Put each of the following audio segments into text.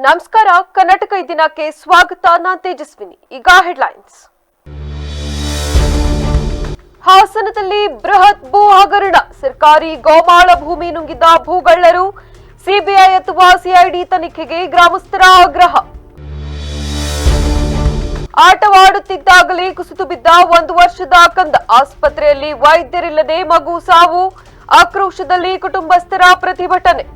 ನಮಸ್ಕಾರ. ಕರ್ನಾಟಕ ಈ ದಿನಕ್ಕೆ ಸ್ವಾಗತ. ನಾನು ತೇಜಸ್ವಿನಿ. ಈಗ ಹೆಡ್ಲೈನ್ಸ್. ಹಾಸನದಲ್ಲಿ ಬೃಹತ್ ಭೂ ಹಗರಣ. ಸರ್ಕಾರಿ ಗೋಮಾಳ ಭೂಮಿ ನುಂಗಿದ್ದ ಭೂಗಳ್ಳರು. ಸಿಬಿಐ ಅಥವಾ ಸಿಐಡಿ ತನಿಖೆಗೆ ಗ್ರಾಮಸ್ಥರ ಆಗ್ರಹ. ಆಟವಾಡುತ್ತಿದ್ದಾಗಲೇ ಕುಸಿದು ಬಿದ್ದ 1 ವರ್ಷದ ಕಂದ. ಆಸ್ಪತ್ರೆಯಲ್ಲಿ ವೈದ್ಯರಿಲ್ಲದೆ ಮಗು ಸಾವು. ಆಕ್ರೋಶದಲ್ಲಿ ಕುಟುಂಬಸ್ಥರ ಪ್ರತಿಭಟನೆ.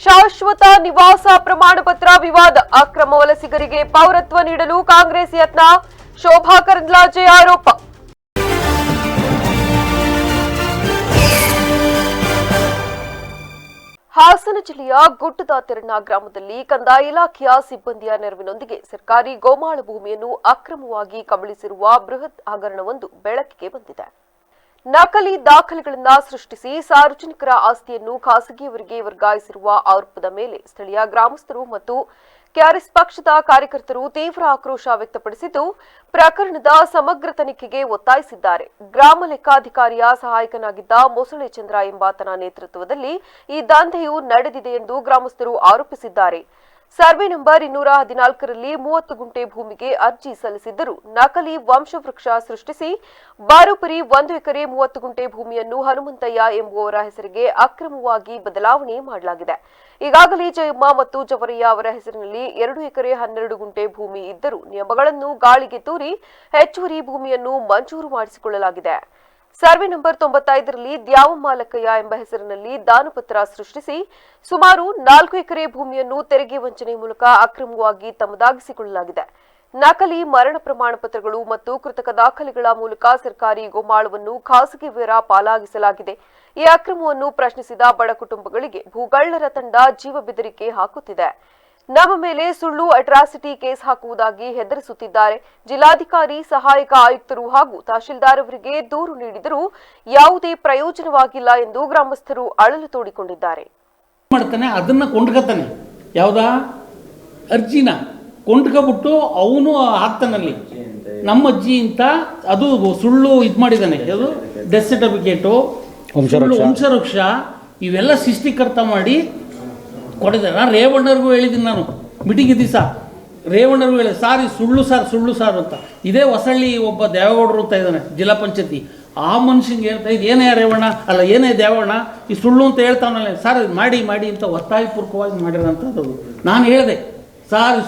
ಶಾಶ್ವತ ನಿವಾಸ ಪ್ರಮಾಣ ಪತ್ರ ವಿವಾದ. ಅಕ್ರಮ ವಲಸಿಗರಿಗೆ ಪೌರತ್ವ ನೀಡಲು ಕಾಂಗ್ರೆಸ್ ಯತ್ನ. ಶೋಭಾ ಕರಂದ್ಲಾಜೆ ಆರೋಪ. ಹಾಸನ ಜಿಲ್ಲೆಯ ಗುಡ್ಡದ ತೆರಣ ಗ್ರಾಮದಲ್ಲಿ ಕಂದಾಯ ಇಲಾಖೆಯ ಸಿಬ್ಬಂದಿಯ ನೆರವಿನೊಂದಿಗೆ ಸರ್ಕಾರಿ ಗೋಮಾಳ ಭೂಮಿಯನ್ನು ಅಕ್ರಮವಾಗಿ ಕಬಳಿಸಿರುವ ಬೃಹತ್ ಹಗರಣವೊಂದು ಬೆಳಕಿಗೆ ಬಂದಿದೆ. ನಕಲಿ ದಾಖಲೆಗಳನ್ನು ಸೃಷ್ಟಿಸಿ ಸಾರ್ವಜನಿಕರ ಆಸ್ತಿಯನ್ನು ಖಾಸಗಿಯವರಿಗೆ ವರ್ಗಾಯಿಸಿರುವ ಆರೋಪದ ಮೇಲೆ ಸ್ಥಳೀಯ ಗ್ರಾಮಸ್ಥರು ಮತ್ತು ಕೆಆರ್ಎಸ್ ಪಕ್ಷದ ಕಾರ್ಯಕರ್ತರು ತೀವ್ರ ಆಕ್ರೋಶ ವ್ಯಕ್ತಪಡಿಸಿದ್ದು, ಪ್ರಕರಣದ ಸಮಗ್ರ ತನಿಖೆಗೆ ಒತ್ತಾಯಿಸಿದ್ದಾರೆ. ಗ್ರಾಮ ಲೆಕ್ಕಾಧಿಕಾರಿಯ ಸಹಾಯಕನಾಗಿದ್ದ ಮೊಸಳೆ ಚಂದ್ರ ಎಂಬಾತನ ನೇತೃತ್ವದಲ್ಲಿ ಈ ದಂಧೆಯು ನಡೆದಿದೆ ಎಂದು ಗ್ರಾಮಸ್ಥರು ಆರೋಪಿಸಿದ್ದಾರೆ. ಸರ್ವೆ ನಂಬರ್ 214ರಲ್ಲಿ 30 ಗುಂಟೆ ಭೂಮಿಗೆ ಅರ್ಜಿ ಸಲ್ಲಿಸಿದ್ದರು. ನಕಲಿ ವಂಶವೃಕ್ಷ ಸೃಷ್ಟಿಸಿ ಬಾರೋಪರಿ 1 ಎಕರೆ 30 ಗುಂಟೆ ಭೂಮಿಯನ್ನು ಹನುಮಂತಯ್ಯ ಎಂಬುವವರ ಹೆಸರಿಗೆ ಅಕ್ರಮವಾಗಿ ಬದಲಾವಣೆ ಮಾಡಲಾಗಿದೆ. ಈಗಾಗಲೇ ಜಯಮ್ಮ ಮತ್ತು ಜವರಯ್ಯ ಅವರ ಹೆಸರಿನಲ್ಲಿ 2 ಎಕರೆ 12 ಗುಂಟೆ ಭೂಮಿ ಇದ್ದರೂ ನಿಯಮಗಳನ್ನು ಗಾಳಿಗೆ ತೂರಿ ಹೆಚ್ಚುವರಿ ಭೂಮಿಯನ್ನು ಮಂಜೂರು ಮಾಡಿಸಿಕೊಳ್ಳಲಾಗಿದೆ. ಸರ್ವೆ ನಂಬರ್ 95ರಲ್ಲಿ ದ್ಯಾವಮಾಲಕಯ್ಯ ಎಂಬ ಹೆಸರಿನಲ್ಲಿ ದಾನಪತ್ರ ಸೃಷ್ಟಿಸಿ ಸುಮಾರು 4 ಎಕರೆ ಭೂಮಿಯನ್ನು ತೆರಿಗೆ ವಂಚನೆ ಮೂಲಕ ಅಕ್ರಮವಾಗಿ ತಮ್ಮದಾಗಿಸಿಕೊಳ್ಳಲಾಗಿದೆ. ನಕಲಿ ಮರಣ ಪ್ರಮಾಣ ಪತ್ರಗಳು ಮತ್ತು ಕೃತಕ ದಾಖಲೆಗಳ ಮೂಲಕ ಸರ್ಕಾರಿ ಗೋಮಾಳವನ್ನು ಖಾಸಗಿಯವರ ಪಾಲಾಗಿಸಲಾಗಿದೆ. ಈ ಅಕ್ರಮವನ್ನು ಪ್ರಶ್ನಿಸಿದ ಬಡ ಕುಟುಂಬಗಳಿಗೆ ಭೂಗಳ್ಳರ ತಂಡ ಜೀವ ಬೆದರಿಕೆ ಹಾಕುತ್ತಿದೆ. ನಮ್ಮ ಮೇಲೆ ಸುಳ್ಳು ಅಟ್ರಾಸಿಟಿ ಕೇಸ್ ಹಾಕುವುದಾಗಿ ಹೆದರಿಸುತ್ತಿದ್ದಾರೆ. ಜಿಲ್ಲಾಧಿಕಾರಿ, ಸಹಾಯಕ ಆಯುಕ್ತರು ಹಾಗೂ ತಹಶೀಲ್ದಾರ್ ಅವರಿಗೆ ದೂರು ನೀಡಿದರೂ ಯಾವುದೇ ಪ್ರಯೋಜನವಾಗಿಲ್ಲ ಎಂದು ಗ್ರಾಮಸ್ಥರು ಅಳಲು ತೋಡಿಕೊಂಡಿದ್ದಾರೆ. ಅದನ್ನ ಕೊಂಡ್ಕತಾನೆ, ಯಾವ್ದಾ ಅರ್ಜಿನ ಕೊಂಡ್ಕೊಬಿಟ್ಟು ಅವನು ಹಾಕ್ತಾನಲ್ಲಿ ನಮ್ಮ ಅಜ್ಜಿ ಅಂತ ಅದು ಸುಳ್ಳು ಇದು ಮಾಡಿದ್ದಾನೆ. ಅದು ಡೆತ್ ಸರ್ಟಿಫಿಕೇಟು, ವಂಶವೃಕ್ಷ ಇವೆಲ್ಲ ಸೃಷ್ಟಿಕರ್ತ ಮಾಡಿ ಕೊಟ್ಟಿದ್ದಾರೆ. ನಾನು ರೇವಣ್ಣರಿಗೂ ಹೇಳಿದ್ದೀನಿ, ನಾನು ಮೀಟಿಂಗ್ ದಿವಸ ರೇವಣ್ಣರಿಗೂ ಹೇಳಿದೆ, ಸುಳ್ಳು ಸಾರ್ ಅಂತ. ಇದೇ ಹೊಸಳ್ಳಿ ಒಬ್ಬ ದೇವೇಗೌಡರು ಅಂತ ಇದ್ದಾನೆ ಜಿಲ್ಲಾ ಪಂಚಾಯತಿ, ಆ ಮನುಷ್ಯನಿಗೆ ಹೇಳ್ತಾ ಇದ್ದು, ಏನೇ ರೇವಣ್ಣ ಅಲ್ಲ ಏನೇ ದೇವಣ್ಣ ಈ ಸುಳ್ಳು ಅಂತ ಹೇಳ್ತಾವನಲ್ಲ ಸರ್, ಮಾಡಿ ಅಂತ ಒತ್ತಾಯಪೂರ್ವಕವಾಗಿ ಮಾಡಿರೋಂಥದ್ದು. ನಾನು ಹೇಳಿದೆ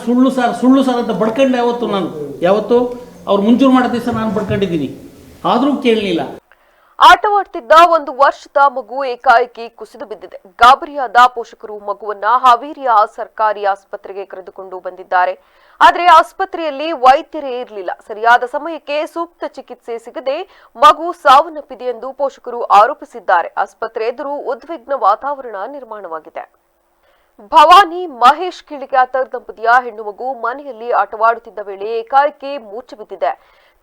ಸುಳ್ಳು ಸಾರ್ ಅಂತ ಬಡ್ಕೊಂಡೆ. ಯಾವತ್ತು ಅವ್ರು ಮುಂಚೂರು ಮಾಡೋ ದಿವಸ ನಾನು ಬಡ್ಕೊಂಡಿದ್ದೀನಿ, ಆದರೂ ಕೇಳಲಿಲ್ಲ. ಆಟವಾಡ್ತಿದ್ದ 1 ವರ್ಷದ ಮಗು ಏಕಾಏಕಿ ಕುಸಿದು ಬಿದ್ದಿದೆ. ಗಾಬರಿಯಾದ ಪೋಷಕರು ಮಗುವನ್ನ ಹಾವೇರಿಯ ಸರ್ಕಾರಿ ಆಸ್ಪತ್ರೆಗೆ ಕರೆದುಕೊಂಡು ಬಂದಿದ್ದಾರೆ. ಆದರೆ ಆಸ್ಪತ್ರೆಯಲ್ಲಿ ವೈದ್ಯರೇ ಇರಲಿಲ್ಲ. ಸರಿಯಾದ ಸಮಯಕ್ಕೆ ಸೂಕ್ತ ಚಿಕಿತ್ಸೆ ಸಿಗದೆ ಮಗು ಸಾವನ್ನಪ್ಪಿದೆ ಎಂದು ಪೋಷಕರು ಆರೋಪಿಸಿದ್ದಾರೆ. ಆಸ್ಪತ್ರೆ ಎದುರು ಉದ್ವಿಗ್ನ ವಾತಾವರಣ ನಿರ್ಮಾಣವಾಗಿದೆ. ಭವಾನಿ ಮಹೇಶ್ ಕಿಳಿಗಾತರ್ ದಂಪತಿಯ ಹೆಣ್ಣು ಮಗು ಮನೆಯಲ್ಲಿ ಆಟವಾಡುತ್ತಿದ್ದ ವೇಳೆ ಏಕಾಏಕಿ ಮೂರ್ಛೆ ಬಿದ್ದಿದೆ.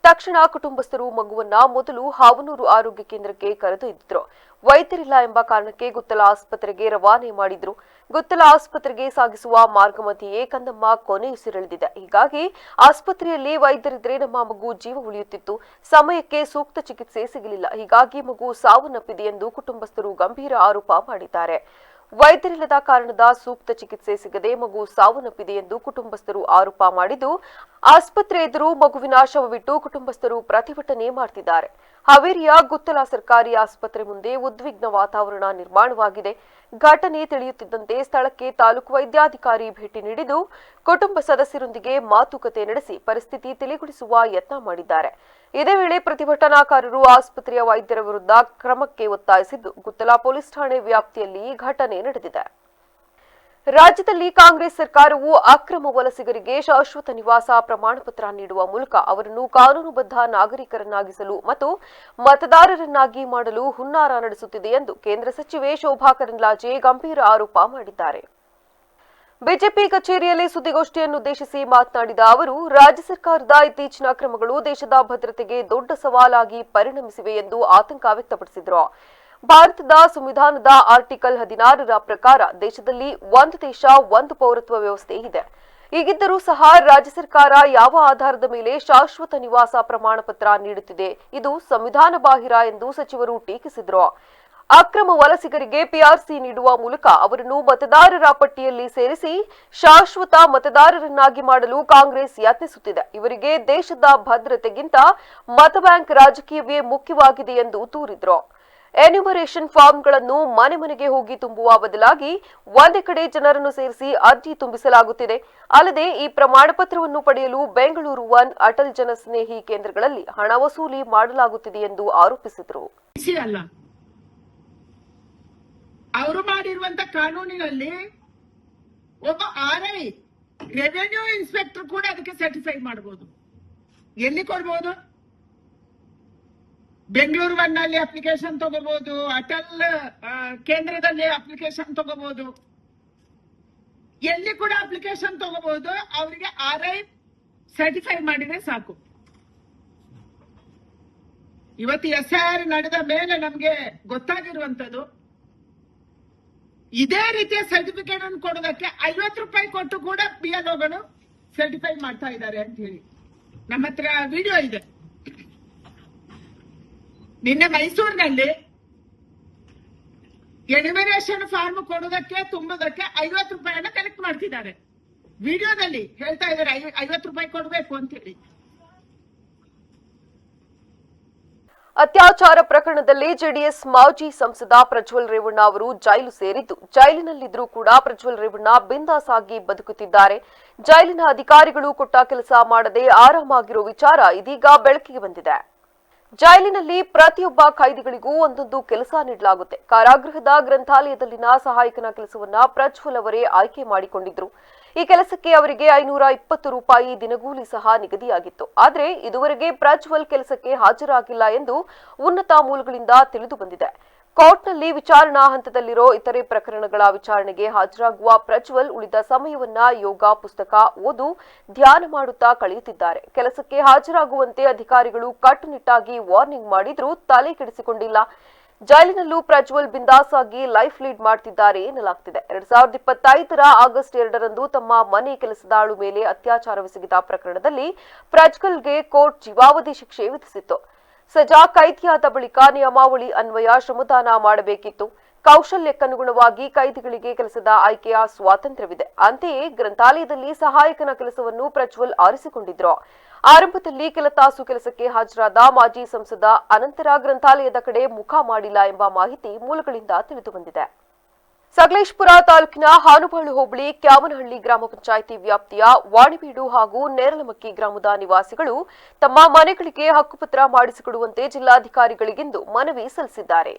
ತಕ್ಷಣ ಕುಟುಂಬಸ್ಥರು ಮಗುವನ್ನ ಮೊದಲು ಹಾವನೂರು ಆರೋಗ್ಯ ಕೇಂದ್ರಕ್ಕೆ ಕರೆದೊಯ್ದಿದ್ರು. ವೈದ್ಯರಿಲ್ಲ ಎಂಬ ಕಾರಣಕ್ಕೆ ಗುತ್ತಲ ಆಸ್ಪತ್ರೆಗೆ ರವಾನೆ ಮಾಡಿದ್ರು. ಗುತ್ತಲ ಆಸ್ಪತ್ರೆಗೆ ಸಾಗಿಸುವ ಮಾರ್ಗ ಮಧ್ಯೆಯೇ ಕಂದಮ್ಮ ಕೊನೆಯುಸಿರೆಳೆದಿದೆ. ಹೀಗಾಗಿ ಆಸ್ಪತ್ರೆಯಲ್ಲಿ ವೈದ್ಯರಿದ್ರೆ ನಮ್ಮ ಮಗು ಜೀವ ಉಳಿಯುತ್ತಿತ್ತು. ಸಮಯಕ್ಕೆ ಸೂಕ್ತ ಚಿಕಿತ್ಸೆ ಸಿಗಲಿಲ್ಲ. ಹೀಗಾಗಿ ಮಗು ಸಾವನ್ನಪ್ಪಿದೆ ಎಂದು ಕುಟುಂಬಸ್ಥರು ಗಂಭೀರ ಆರೋಪ ಮಾಡಿದ್ದಾರೆ. ವೈದ್ಯರಿಲ್ಲದ ಕಾರಣದ ಸೂಕ್ತ ಚಿಕಿತ್ಸೆ ಸಿಗದೆ ಮಗು ಸಾವನ್ನಪ್ಪಿದೆ ಎಂದು ಕುಟುಂಬಸ್ಥರು ಆರೋಪ ಮಾಡಿದ್ದು, ಆಸ್ಪತ್ರೆ ಎದುರು ಮಗುವಿನ ಶವವಿಟ್ಟು ಕುಟುಂಬಸ್ಥರು ಪ್ರತಿಭಟನೆ ಮಾಡುತ್ತಿದ್ದಾರೆ. ಹಾವೇರಿಯ ಗುತ್ತಲ ಸರ್ಕಾರಿ ಆಸ್ಪತ್ರೆ ಮುಂದೆ ಉದ್ವಿಗ್ನ ವಾತಾವರಣ ನಿರ್ಮಾಣವಾಗಿದೆ. ಘಟನೆ ತಿಳಿಯುತ್ತಿದ್ದಂತೆ ಸ್ಥಳಕ್ಕೆ ತಾಲೂಕು ವೈದ್ಯಾಧಿಕಾರಿ ಭೇಟಿ ನೀಡಿದ್ದು, ಕುಟುಂಬ ಸದಸ್ಯರೊಂದಿಗೆ ಮಾತುಕತೆ ನಡೆಸಿ ಪರಿಸ್ಥಿತಿ ತಿಳಿಗೊಳಿಸುವ ಯತ್ನ ಮಾಡಿದ್ದಾರೆ. ಇದೇ ವೇಳೆ ಪ್ರತಿಭಟನಾಕಾರರು ಆಸ್ಪತ್ರೆಯ ವೈದ್ಯರ ವಿರುದ್ಧ ಕ್ರಮಕ್ಕೆ ಒತ್ತಾಯಿಸಿದ್ದು, ಗುತ್ತಲ ಪೊಲೀಸ್ ಠಾಣೆ ವ್ಯಾಪ್ತಿಯಲ್ಲಿ ಘಟನೆ ನಡೆದಿದೆ. ರಾಜ್ಯದಲ್ಲಿ ಕಾಂಗ್ರೆಸ್ ಸರ್ಕಾರವು ಅಕ್ರಮ ವಲಸಿಗರಿಗೆ ಶಾಶ್ವತ ನಿವಾಸ ಪ್ರಮಾಣ ಪತ್ರ ನೀಡುವ ಮೂಲಕ ಅವರನ್ನು ಕಾನೂನುಬದ್ಧ ನಾಗರಿಕರನ್ನಾಗಿಸಲು ಮತ್ತು ಮತದಾರರನ್ನಾಗಿ ಮಾಡಲು ಹುನ್ನಾರ ನಡೆಸುತ್ತಿದೆ ಎಂದು ಕೇಂದ್ರ ಸಚಿವೆ ಶೋಭಾ ಕರಂದ್ಲಾಜೆ ಗಂಭೀರ ಆರೋಪ ಮಾಡಿದ್ದಾರೆ. ಬಿಜೆಪಿ ಕಚೇರಿಯಲ್ಲಿ ಸುದ್ದಿಗೋಷ್ಠಿಯನ್ನುದ್ದೇಶಿಸಿ ಮಾತನಾಡಿದ ಅವರು, ರಾಜ್ಯ ಸರ್ಕಾರದ ಇತ್ತೀಚಿನ ಕ್ರಮಗಳು ದೇಶದ ಭದ್ರತೆಗೆ ದೊಡ್ಡ ಸವಾಲಾಗಿ ಪರಿಣಮಿಸಿವೆ ಎಂದು ಆತಂಕ ವ್ಯಕ್ತಪಡಿಸಿದರು. ಭಾರತದ ಸಂವಿಧಾನದ ಆರ್ಟಿಕಲ್ 16ರ ಪ್ರಕಾರ ದೇಶದಲ್ಲಿ ಒಂದು ದೇಶ ಒಂದು ಪೌರತ್ವ ವ್ಯವಸ್ಥೆ ಇದೆ. ಹೀಗಿದ್ದರೂ ಸಹ ರಾಜ್ಯ ಸರ್ಕಾರ ಯಾವ ಆಧಾರದ ಮೇಲೆ ಶಾಶ್ವತ ನಿವಾಸ ಪ್ರಮಾಣ ಪತ್ರ ನೀಡುತ್ತಿದೆ? ಇದು ಸಂವಿಧಾನ ಬಾಹಿರ ಎಂದು ಸಚಿವರು ಟೀಕಿಸಿದರು. ಅಕ್ರಮ ವಲಸಿಗರಿಗೆ ಪಿಆರ್ಸಿ ನೀಡುವ ಮೂಲಕ ಅವರನ್ನು ಮತದಾರರ ಪಟ್ಟಿಯಲ್ಲಿ ಸೇರಿಸಿ ಶಾಶ್ವತ ಮತದಾರರನ್ನಾಗಿ ಮಾಡಲು ಕಾಂಗ್ರೆಸ್ ಯತ್ನಿಸುತ್ತಿದೆ. ಇವರಿಗೆ ದೇಶದ ಭದ್ರತೆಗಿಂತ ಮತ ಬ್ಯಾಂಕ್ ರಾಜಕೀಯವೇ ಮುಖ್ಯವಾಗಿದೆ ಎಂದು ದೂರಿದರು. ಎನ್ಯುಮರೇಷನ್ ಫಾರ್ಮ್ಗಳನ್ನು ಮನೆ ಮನೆಗೆ ಹೋಗಿ ತುಂಬುವ ಬದಲಾಗಿ ಒಂದೇ ಕಡೆ ಜನರನ್ನು ಸೇರಿಸಿ ಅರ್ಜಿ ತುಂಬಿಸಲಾಗುತ್ತಿದೆ. ಅಲ್ಲದೆ ಈ ಪ್ರಮಾಣ ಪತ್ರವನ್ನು ಪಡೆಯಲು ಬೆಂಗಳೂರು 1 ಅಟಲ್ ಜನಸ್ನೇಹಿ ಕೇಂದ್ರಗಳಲ್ಲಿ ಹಣ ವಸೂಲಿ ಮಾಡಲಾಗುತ್ತಿದೆ ಎಂದು ಆರೋಪಿಸಿದರು. ಅವರು ಮಾಡಿರುವಂತ ಕಾನೂನಿನಲ್ಲಿ ಒಬ್ಬ RI ರೆವೆನ್ಯೂ ಇನ್ಸ್ಪೆಕ್ಟರ್ ಕೂಡ ಅದಕ್ಕೆ ಸರ್ಟಿಫೈ ಮಾಡಬಹುದು. ಎಲ್ಲಿ ಕೊಡಬಹುದು? ಬೆಂಗಳೂರು 1 ನಲ್ಲಿ ಅಪ್ಲಿಕೇಶನ್ ತಗೋಬಹುದು, ಅಟಲ್ ಕೇಂದ್ರದಲ್ಲಿ ಅಪ್ಲಿಕೇಶನ್ ತಗೋಬಹುದು, ಎಲ್ಲಿ ಕೂಡ ಅಪ್ಲಿಕೇಶನ್ ತಗೋಬಹುದು. ಅವರಿಗೆ RI ಸರ್ಟಿಫೈ ಮಾಡಿದ್ರೆ ಸಾಕು. ಇವತ್ತು SIR ನಡೆದ ಮೇಲೆ ನಮ್ಗೆ ಗೊತ್ತಾಗಿರುವಂತದ್ದು ಇದೇ ರೀತಿಯ ಸರ್ಟಿಫಿಕೇಟ್ ಅನ್ನು ಕೊಡೋದಕ್ಕೆ 50 ರೂಪಾಯಿ ಕೊಟ್ಟು ಕೂಡ BLOಗಳು ಸರ್ಟಿಫೈ ಮಾಡ್ತಾ ಇದ್ದಾರೆ ಅಂತ ಹೇಳಿ ನಮ್ಮ ಹತ್ರ ವಿಡಿಯೋ ಇದೆ. ನಿನ್ನೆ ಮೈಸೂರಿನಲ್ಲಿ ಎನ್ಯುಮರೇಷನ್ ಫಾರ್ಮ್ ಕೊಡೋದಕ್ಕೆ ತುಂಬುದಕ್ಕೆ 50 ರೂಪಾಯಿಯನ್ನ ಕಲೆಕ್ಟ್ ಮಾಡ್ತಿದ್ದಾರೆ. ವಿಡಿಯೋದಲ್ಲಿ ಹೇಳ್ತಾ ಇದ್ದಾರೆ 50 ರೂಪಾಯಿ ಕೊಡಬೇಕು ಅಂತ ಹೇಳಿ. ಅತ್ಯಾಚಾರ ಪ್ರಕರಣದಲ್ಲಿ ಜೆಡಿಎಸ್ ಮಾಜಿ ಸಂಸದ ಪ್ರಜ್ವಲ್ ರೇವಣ್ಣ ಅವರು ಜೈಲು ಸೇರಿದ್ದು, ಜೈಲಿನಲ್ಲಿದ್ದರೂ ಕೂಡ ಪ್ರಜ್ವಲ್ ರೇವಣ್ಣ ಬಿಂದಾಸ್ ಆಗಿ ಬದುಕುತ್ತಿದ್ದಾರೆ. ಜೈಲಿನ ಅಧಿಕಾರಿಗಳು ಕೊಟ್ಟ ಕೆಲಸ ಮಾಡದೆ ಆರಾಮಾಗಿರೋ ವಿಚಾರ ಇದೀಗ ಬೆಳಕಿಗೆ ಬಂದಿದೆ. ಜೈಲಿನಲ್ಲಿ ಪ್ರತಿಯೊಬ್ಬ ಖೈದಿಗಳಿಗೂ ಒಂದೊಂದು ಕೆಲಸ ನೀಡಲಾಗುತ್ತೆ. ಕಾರಾಗೃಹದ ಗ್ರಂಥಾಲಯದಲ್ಲಿನ ಸಹಾಯಕನ ಕೆಲಸವನ್ನ ಪ್ರಜ್ವಲ್ ಅವರೇ ಆಯ್ಕೆ ಮಾಡಿಕೊಂಡಿದ್ರು. ಈ ಕೆಲಸಕ್ಕೆ ಅವರಿಗೆ 520 ರೂಪಾಯಿ ದಿನಗೂಲಿ ಸಹ ನಿಗದಿಯಾಗಿತ್ತು. ಆದರೆ ಇದುವರೆಗೆ ಪ್ರಜ್ವಲ್ ಕೆಲಸಕ್ಕೆ ಹಾಜರಾಗಿಲ್ಲ ಎಂದು ಉನ್ನತ ಮೂಲಗಳಿಂದ ತಿಳಿದು ಬಂದಿದೆ. ಕೋರ್ಟ್ನಲ್ಲಿ ವಿಚಾರಣಾ ಹಂತದಲ್ಲಿರೋ ಇತರೆ ಪ್ರಕರಣಗಳ ವಿಚಾರಣೆಗೆ ಹಾಜರಾಗುವ ಪ್ರಜ್ವಲ್ ಉಳಿದ ಸಮಯವನ್ನ ಯೋಗ, ಪುಸ್ತಕ ಓದು, ಧ್ಯಾನ ಮಾಡುತ್ತಾ ಕಳೆಯುತ್ತಿದ್ದಾರೆ. ಕೆಲಸಕ್ಕೆ ಹಾಜರಾಗುವಂತೆ ಅಧಿಕಾರಿಗಳು ಕಟ್ಟುನಿಟ್ಟಾಗಿ ವಾರ್ನಿಂಗ್ ಮಾಡಿದ್ರೂ ತಲೆ ಕೆಡಿಸಿಕೊಂಡಿಲ್ಲ. ಜೈಲಿನಲ್ಲೂ ಪ್ರಜ್ವಲ್ ಬಿಂದಾಸ್ ಆಗಿ ಲೈಫ್ ಲೀಡ್ ಮಾಡ್ತಿದ್ದಾರೆ ಎನ್ನಲಾಗ್ತಿದೆ. 2025ರ ಆಗಸ್ಟ್ 2ರಂದು ತಮ್ಮ ಮನೆ ಕೆಲಸದಾಳು ಮೇಲೆ ಅತ್ಯಾಚಾರವೆಸಗಿದ ಪ್ರಕರಣದಲ್ಲಿ ಪ್ರಜ್ವಲ್ಗೆ ಕೋರ್ಟ್ ಜೀವಾವಧಿ ಶಿಕ್ಷೆ ವಿಧಿಸಿತ್ತು. ಸಜಾ ಕೈದಿಯಾದ ಬಳಿಕ ನಿಯಮಾವಳಿ ಅನ್ವಯ ಶ್ರಮದಾನ ಮಾಡಬೇಕಿತ್ತು. ಕೌಶಲ್ಯಕ್ಕನುಗುಣವಾಗಿ ಕೈದಿಗಳಿಗೆ ಕೆಲಸದ ಆಯ್ಕೆಯ ಸ್ವಾತಂತ್ರ್ಯವಿದೆ. ಅಂತೆಯೇ ಗ್ರಂಥಾಲಯದಲ್ಲಿ ಸಹಾಯಕನ ಕೆಲಸವನ್ನು ಪ್ರಜ್ವಲ್ ಆರಿಸಿಕೊಂಡಿದ್ರು. ಆರಂಭದಲ್ಲಿ ಕೆಲ ತಾಸು ಕೆಲಸಕ್ಕೆ ಹಾಜರಾದ ಮಾಜಿ ಸಂಸದ ಅನಂತರ ಗ್ರಂಥಾಲಯದ ಕಡೆ ಮುಖ ಮಾಡಿಲ್ಲ ಎಂಬ ಮಾಹಿತಿ ಮೂಲಗಳಿಂದ ತಿಳಿದುಬಂದಿದೆ. ಸಕಲೇಶಪುರ ತಾಲೂಕಿನ ಹಾನುಬಾಳು ಹೋಬಳಿ ಕ್ಯಾಮನಹಳ್ಳಿ ಗ್ರಾಮ ಪಂಚಾಯಿತಿ ವ್ಯಾಪ್ತಿಯ ವಾಣಿಬೀಡು ಹಾಗೂ ನೇರಲಮಕ್ಕಿ ಗ್ರಾಮದ ನಿವಾಸಿಗಳು ತಮ್ಮ ಮನೆಗಳಿಗೆ ಹಕ್ಕುಪತ್ರ ಮಾಡಿಸಿಕೊಡುವಂತೆ ಜಿಲ್ಲಾಧಿಕಾರಿಗಳಿಗಿಂದು ಮನವಿ ಸಲ್ಲಿಸಿದ್ದಾರೆ.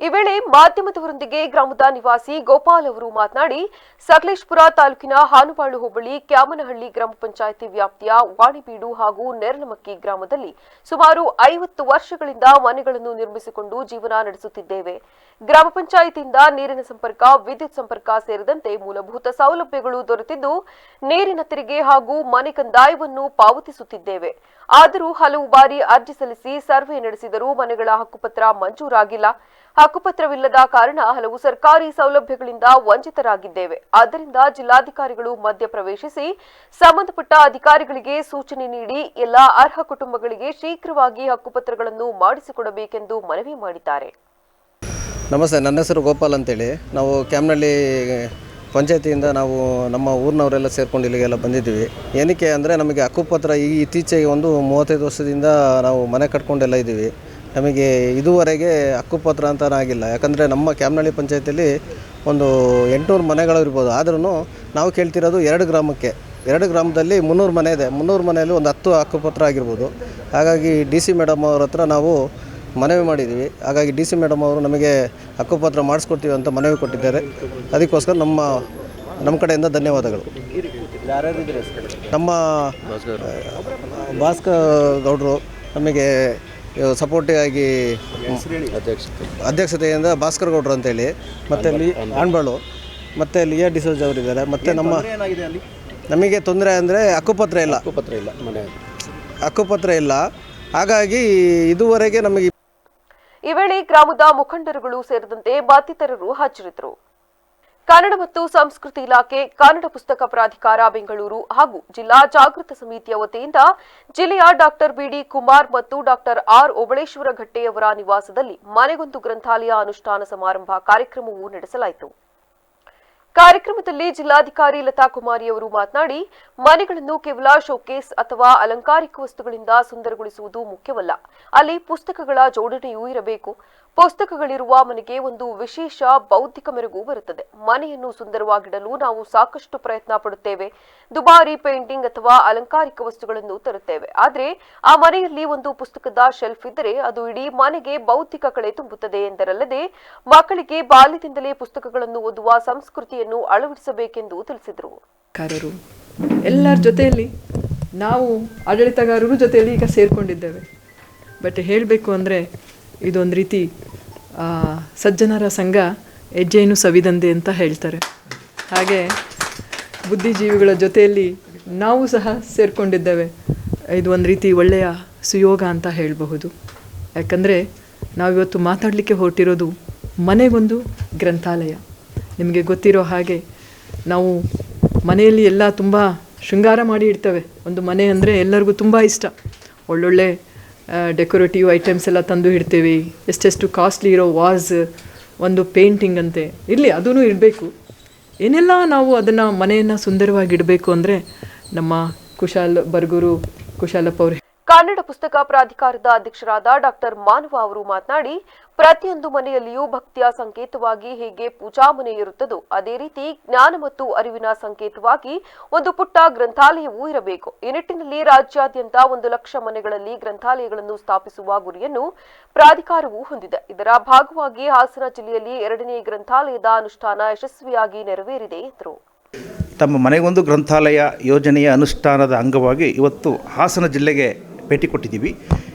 ಈ ವೇಳೆ ಮಾಧ್ಯಮದವರೊಂದಿಗೆ ಗ್ರಾಮದ ನಿವಾಸಿ ಗೋಪಾಲ್ ಅವರು ಮಾತನಾಡಿ, ಸಕಲೇಶಪುರ ತಾಲೂಕಿನ ಹಾನುಬಾಳು ಹೋಬಳಿ ಕ್ಯಾಮನಹಳ್ಳಿ ಗ್ರಾಮ ಪಂಚಾಯಿತಿ ವ್ಯಾಪ್ತಿಯ ವಾಣಿಬೀಡು ಹಾಗೂ ನೇರಲಮಕ್ಕಿ ಗ್ರಾಮದಲ್ಲಿ ಸುಮಾರು 50 ವರ್ಷಗಳಿಂದ ಮನೆಗಳನ್ನು ನಿರ್ಮಿಸಿಕೊಂಡು ಜೀವನ ನಡೆಸುತ್ತಿದ್ದೇವೆ. ಗ್ರಾಮ ಪಂಚಾಯಿತಿಯಿಂದ ನೀರಿನ ಸಂಪರ್ಕ, ವಿದ್ಯುತ್ ಸಂಪರ್ಕ ಸೇರಿದಂತೆ ಮೂಲಭೂತ ಸೌಲಭ್ಯಗಳು ದೊರೆತಿದ್ದು ನೀರಿನ ತೆರಿಗೆ ಹಾಗೂ ಮನೆ ಕಂದಾಯವನ್ನು ಪಾವತಿಸುತ್ತಿದ್ದೇವೆ. ಆದರೂ ಹಲವು ಬಾರಿ ಅರ್ಜಿ ಸಲ್ಲಿಸಿ ಸರ್ವೆ ನಡೆಸಿದರೂ ಮನೆಗಳ ಹಕ್ಕುಪತ್ರ ಮಂಜೂರಾಗಿಲ್ಲ. ಹಕ್ಕುಪತ್ರವಿಲ್ಲದ ಕಾರಣ ಹಲವು ಸರ್ಕಾರಿ ಸೌಲಭ್ಯಗಳಿಂದ ವಂಚಿತರಾಗಿದ್ದೇವೆ. ಆದ್ದರಿಂದ ಜಿಲ್ಲಾಧಿಕಾರಿಗಳು ಮಧ್ಯಪ್ರವೇಶಿಸಿ ಸಂಬಂಧಪಟ್ಟ ಅಧಿಕಾರಿಗಳಿಗೆ ಸೂಚನೆ ನೀಡಿ ಎಲ್ಲಾ ಅರ್ಹ ಕುಟುಂಬಗಳಿಗೆ ಶೀಘ್ರವಾಗಿ ಹಕ್ಕುಪತ್ರಗಳನ್ನು ಮಾಡಿಸಿಕೊಡಬೇಕೆಂದು ಮನವಿ ಮಾಡಿದ್ದಾರೆ. ನಮಸ್ತೆ, ನನ್ನ ಹೆಸರು ಗೋಪಾಲ್ ಅಂತೇಳಿ. ನಾವು ಕ್ಯಾಮ್ನಹಳ್ಳಿ ಪಂಚಾಯತಿಯಿಂದ ನಾವು ನಮ್ಮ ಊರಿನವರೆಲ್ಲ ಸೇರ್ಕೊಂಡು ಇಲ್ಲಿಗೆಲ್ಲ ಬಂದಿದ್ದೀವಿ. ಏನಕ್ಕೆ ಅಂದರೆ ನಮಗೆ ಹಕ್ಕುಪತ್ರ ಇತ್ತೀಚೆಗೆ ಒಂದು 35 ವರ್ಷದಿಂದ ನಾವು ಮನೆ ಕಟ್ಕೊಂಡೆಲ್ಲ ಇದ್ದೀವಿ. ನಮಗೆ ಇದುವರೆಗೆ ಹಕ್ಕುಪತ್ರ ಅಂತ ಆಗಿಲ್ಲ. ಯಾಕಂದರೆ ನಮ್ಮ ಕ್ಯಾಮ್ನಹಳ್ಳಿ ಪಂಚಾಯತಿಯಲ್ಲಿ ಒಂದು 800 ಮನೆಗಳು ಇರ್ಬೋದು. ಆದ್ರೂ ನಾವು ಕೇಳ್ತಿರೋದು 2 ಗ್ರಾಮಕ್ಕೆ. 2 ಗ್ರಾಮದಲ್ಲಿ 300 ಮನೆ ಇದೆ. 300 ಮನೆಯಲ್ಲಿ ಒಂದು 10 ಹಕ್ಕುಪತ್ರ ಆಗಿರ್ಬೋದು. ಹಾಗಾಗಿ DC ಮೇಡಮ್ ಅವ್ರ ಹತ್ರ ನಾವು ಮನವಿ ಮಾಡಿದ್ದೀವಿ. ಹಾಗಾಗಿ DC ಮೇಡಮ್ ಅವರು ನಮಗೆ ಹಕ್ಕುಪತ್ರ ಮಾಡಿಸ್ಕೊಡ್ತೀವಿ ಅಂತ ಮನವಿ ಕೊಟ್ಟಿದ್ದಾರೆ. ಅದಕ್ಕೋಸ್ಕರ ನಮ್ಮ ಕಡೆಯಿಂದ ಧನ್ಯವಾದಗಳು. ನಮ್ಮ ಭಾಸ್ಕರ್ ಗೌಡರು ನಮಗೆ ಸಪೋರ್ಟಿವ್ ಆಗಿ ಅಧ್ಯಕ್ಷತೆಯಿಂದ ಭಾಸ್ಕರ್ ಗೌಡರು ಅಂತೇಳಿ, ಮತ್ತು ಆಣ್ಬಾಳು ಮತ್ತು ಲಿಯಾ ಡಿಸೋಜ್ ಅವರಿದ್ದಾರೆ. ಮತ್ತು ನಮಗೆ ತೊಂದರೆ ಅಂದರೆ ಹಕ್ಕುಪತ್ರ ಇಲ್ಲ. ಹಾಗಾಗಿ ಇದುವರೆಗೆ ನಮಗೆ ಈ ವೇಳೆ ಗ್ರಾಮದ ಮುಖಂಡರುಗಳು ಸೇರಿದಂತೆ ಮತ್ತಿತರರು ಹಾಜರಿದ್ದರು. ಕನ್ನಡ ಮತ್ತು ಸಂಸ್ಕೃತಿ ಇಲಾಖೆ, ಕನ್ನಡ ಪುಸ್ತಕ ಪ್ರಾಧಿಕಾರ ಬೆಂಗಳೂರು ಹಾಗೂ ಜಿಲ್ಲಾ ಜಾಗೃತ ಸಮಿತಿಯ ವತಿಯಿಂದ ಜಿಲ್ಲೆಯ ಡಾಕ್ಟರ್ ಬಿಡಿ ಕುಮಾರ್ ಮತ್ತು ಡಾಕ್ಟರ್ ಆರ್ ಓಬಳೇಶ್ವರ ಘಟ್ಟೆಯವರ ನಿವಾಸದಲ್ಲಿ ಮನೆಗೊಂದು ಗ್ರಂಥಾಲಯ ಅನುಷ್ಠಾನ ಸಮಾರಂಭ ಕಾರ್ಯಕ್ರಮವು ನಡೆಸಲಾಯಿತು. ಕಾರ್ಯಕ್ರಮದಲ್ಲಿ ಜಿಲ್ಲಾಧಿಕಾರಿ ಲತಾ ಕುಮಾರಿಯವರು ಮಾತನಾಡಿ, ಮನೆಗಳನ್ನು ಕೇವಲ ಶೋಕೇಸ್ ಅಥವಾ ಅಲಂಕಾರಿಕ ವಸ್ತುಗಳಿಂದ ಸುಂದರಗೊಳಿಸುವುದು ಮುಖ್ಯವಲ್ಲ, ಅಲ್ಲಿ ಪುಸ್ತಕಗಳ ಜೋಡಣೆಯೂ ಇರಬೇಕು. ಪುಸ್ತಕಗಳಿರುವ ಮನೆಗೆ ಒಂದು ವಿಶೇಷ ಬೌದ್ಧಿಕ ಮೆರುಗು ಬರುತ್ತದೆ. ಮನೆಯನ್ನು ಸುಂದರವಾಗಿಡಲು ನಾವು ಸಾಕಷ್ಟು ಪ್ರಯತ್ನ ಪಡುತ್ತೇವೆ. ದುಬಾರಿ ಪೇಂಟಿಂಗ್ ಅಥವಾ ಅಲಂಕಾರಿಕ ವಸ್ತುಗಳನ್ನು ತರುತ್ತೇವೆ. ಆದರೆ ಆ ಮನೆಯಲ್ಲಿ ಒಂದು ಪುಸ್ತಕದ ಶೆಲ್ಫ್ ಇದ್ದರೆ ಅದು ಇಡೀ ಮನೆಗೆ ಬೌದ್ಧಿಕ ಕಳೆ ತುಂಬುತ್ತದೆ ಎಂದರಲ್ಲದೆ ಮಕ್ಕಳಿಗೆ ಬಾಲ್ಯದಿಂದಲೇ ಪುಸ್ತಕಗಳನ್ನು ಓದುವ ಸಂಸ್ಕೃತಿಯನ್ನು ಅಳವಡಿಸಬೇಕೆಂದು ತಿಳಿಸಿದರು. ಎಲ್ಲರ ಜೊತೆಯಲ್ಲಿ ನಾವು ಆಡಳಿತಗಾರರು ಜೊತೆಯಲ್ಲಿ ಈಗ ಸೇರಿಕೊಂಡಿದ್ದೇವೆ. ಬಟ್ ಹೇಳಬೇಕು ಅಂದರೆ ಇದೊಂದು ರೀತಿ ಸಜ್ಜನರ ಸಂಘ ಹೆಜ್ಜೆಯನ್ನು ಸವಿದಂದೆ ಅಂತ ಹೇಳ್ತಾರೆ. ಹಾಗೆ ಬುದ್ಧಿಜೀವಿಗಳ ಜೊತೆಯಲ್ಲಿ ನಾವು ಸಹ ಸೇರಿಕೊಂಡಿದ್ದೇವೆ. ಇದು ಒಂದು ರೀತಿ ಒಳ್ಳೆಯ ಸುಯೋಗ ಅಂತ ಹೇಳಬಹುದು. ಯಾಕಂದರೆ ನಾವಿವತ್ತು ಮಾತಾಡಲಿಕ್ಕೆ ಹೊರಟಿರೋದು ಮನೆಗೊಂದು ಗ್ರಂಥಾಲಯ. ನಿಮಗೆ ಗೊತ್ತಿರೋ ಹಾಗೆ ನಾವು ಮನೆಯಲ್ಲಿ ಎಲ್ಲ ತುಂಬ ಶೃಂಗಾರ ಮಾಡಿ ಇಡ್ತೇವೆ. ಒಂದು ಮನೆ ಅಂದರೆ ಎಲ್ಲರಿಗೂ ತುಂಬ ಇಷ್ಟ. ಒಳ್ಳೊಳ್ಳೆ ಡೆಕೋರೇಟಿವ್ ಐಟಮ್ಸ್ ಎಲ್ಲ ತಂದು ಇಡ್ತೇವೆ. ಎಷ್ಟೆಷ್ಟು ಕಾಸ್ಟ್ಲಿ ಇರೋ ವಾಸ್, ಒಂದು ಪೇಂಟಿಂಗ್ ಅಂತೆ ಇರಲಿ, ಅದೂ ಇರಬೇಕು. ಏನೆಲ್ಲ ನಾವು ಅದನ್ನು ಮನೆಯನ್ನು ಸುಂದರವಾಗಿ ಇಡಬೇಕು ಅಂದರೆ ನಮ್ಮ ಕುಶಾಲಪ್ಪ ಅವರು ಕನ್ನಡ ಪುಸ್ತಕ ಪ್ರಾಧಿಕಾರದ ಅಧ್ಯಕ್ಷರಾದ ಡಾಕ್ಟರ್ ಮಾನವ ಅವರು ಮಾತನಾಡಿ, ಪ್ರತಿಯೊಂದು ಮನೆಯಲ್ಲಿಯೂ ಭಕ್ತಿಯ ಸಂಕೇತವಾಗಿ ಹೇಗೆ ಪೂಜಾ ಮನೆ ಇರುತ್ತದೋ ಅದೇ ರೀತಿ ಜ್ಞಾನ ಮತ್ತು ಅರಿವಿನ ಸಂಕೇತವಾಗಿ ಒಂದು ಪುಟ್ಟ ಗ್ರಂಥಾಲಯವೂ ಇರಬೇಕು. ಈ ನಿಟ್ಟಿನಲ್ಲಿ ರಾಜ್ಯಾದ್ಯಂತ 1,00,000 ಮನೆಗಳಲ್ಲಿ ಗ್ರಂಥಾಲಯಗಳನ್ನು ಸ್ಥಾಪಿಸುವ ಗುರಿಯನ್ನು ಪ್ರಾಧಿಕಾರವು ಹೊಂದಿದೆ. ಇದರ ಭಾಗವಾಗಿ ಹಾಸನ ಜಿಲ್ಲೆಯಲ್ಲಿ 2ನೇ ಗ್ರಂಥಾಲಯದ ಅನುಷ್ಠಾನ ಯಶಸ್ವಿಯಾಗಿ ನೆರವೇರಿದೆ ಎಂದರು. ತಮ್ಮ ಮನೆಗೊಂದು ಗ್ರಂಥಾಲಯ ಯೋಜನೆಯ ಅನುಷ್ಠಾನದ ಅಂಗವಾಗಿ ಇವತ್ತು ಹಾಸನ ಜಿಲ್ಲೆಗೆ ಭೇಟಿ ಕೊಟ್ಟಿದ್ದೀವಿ.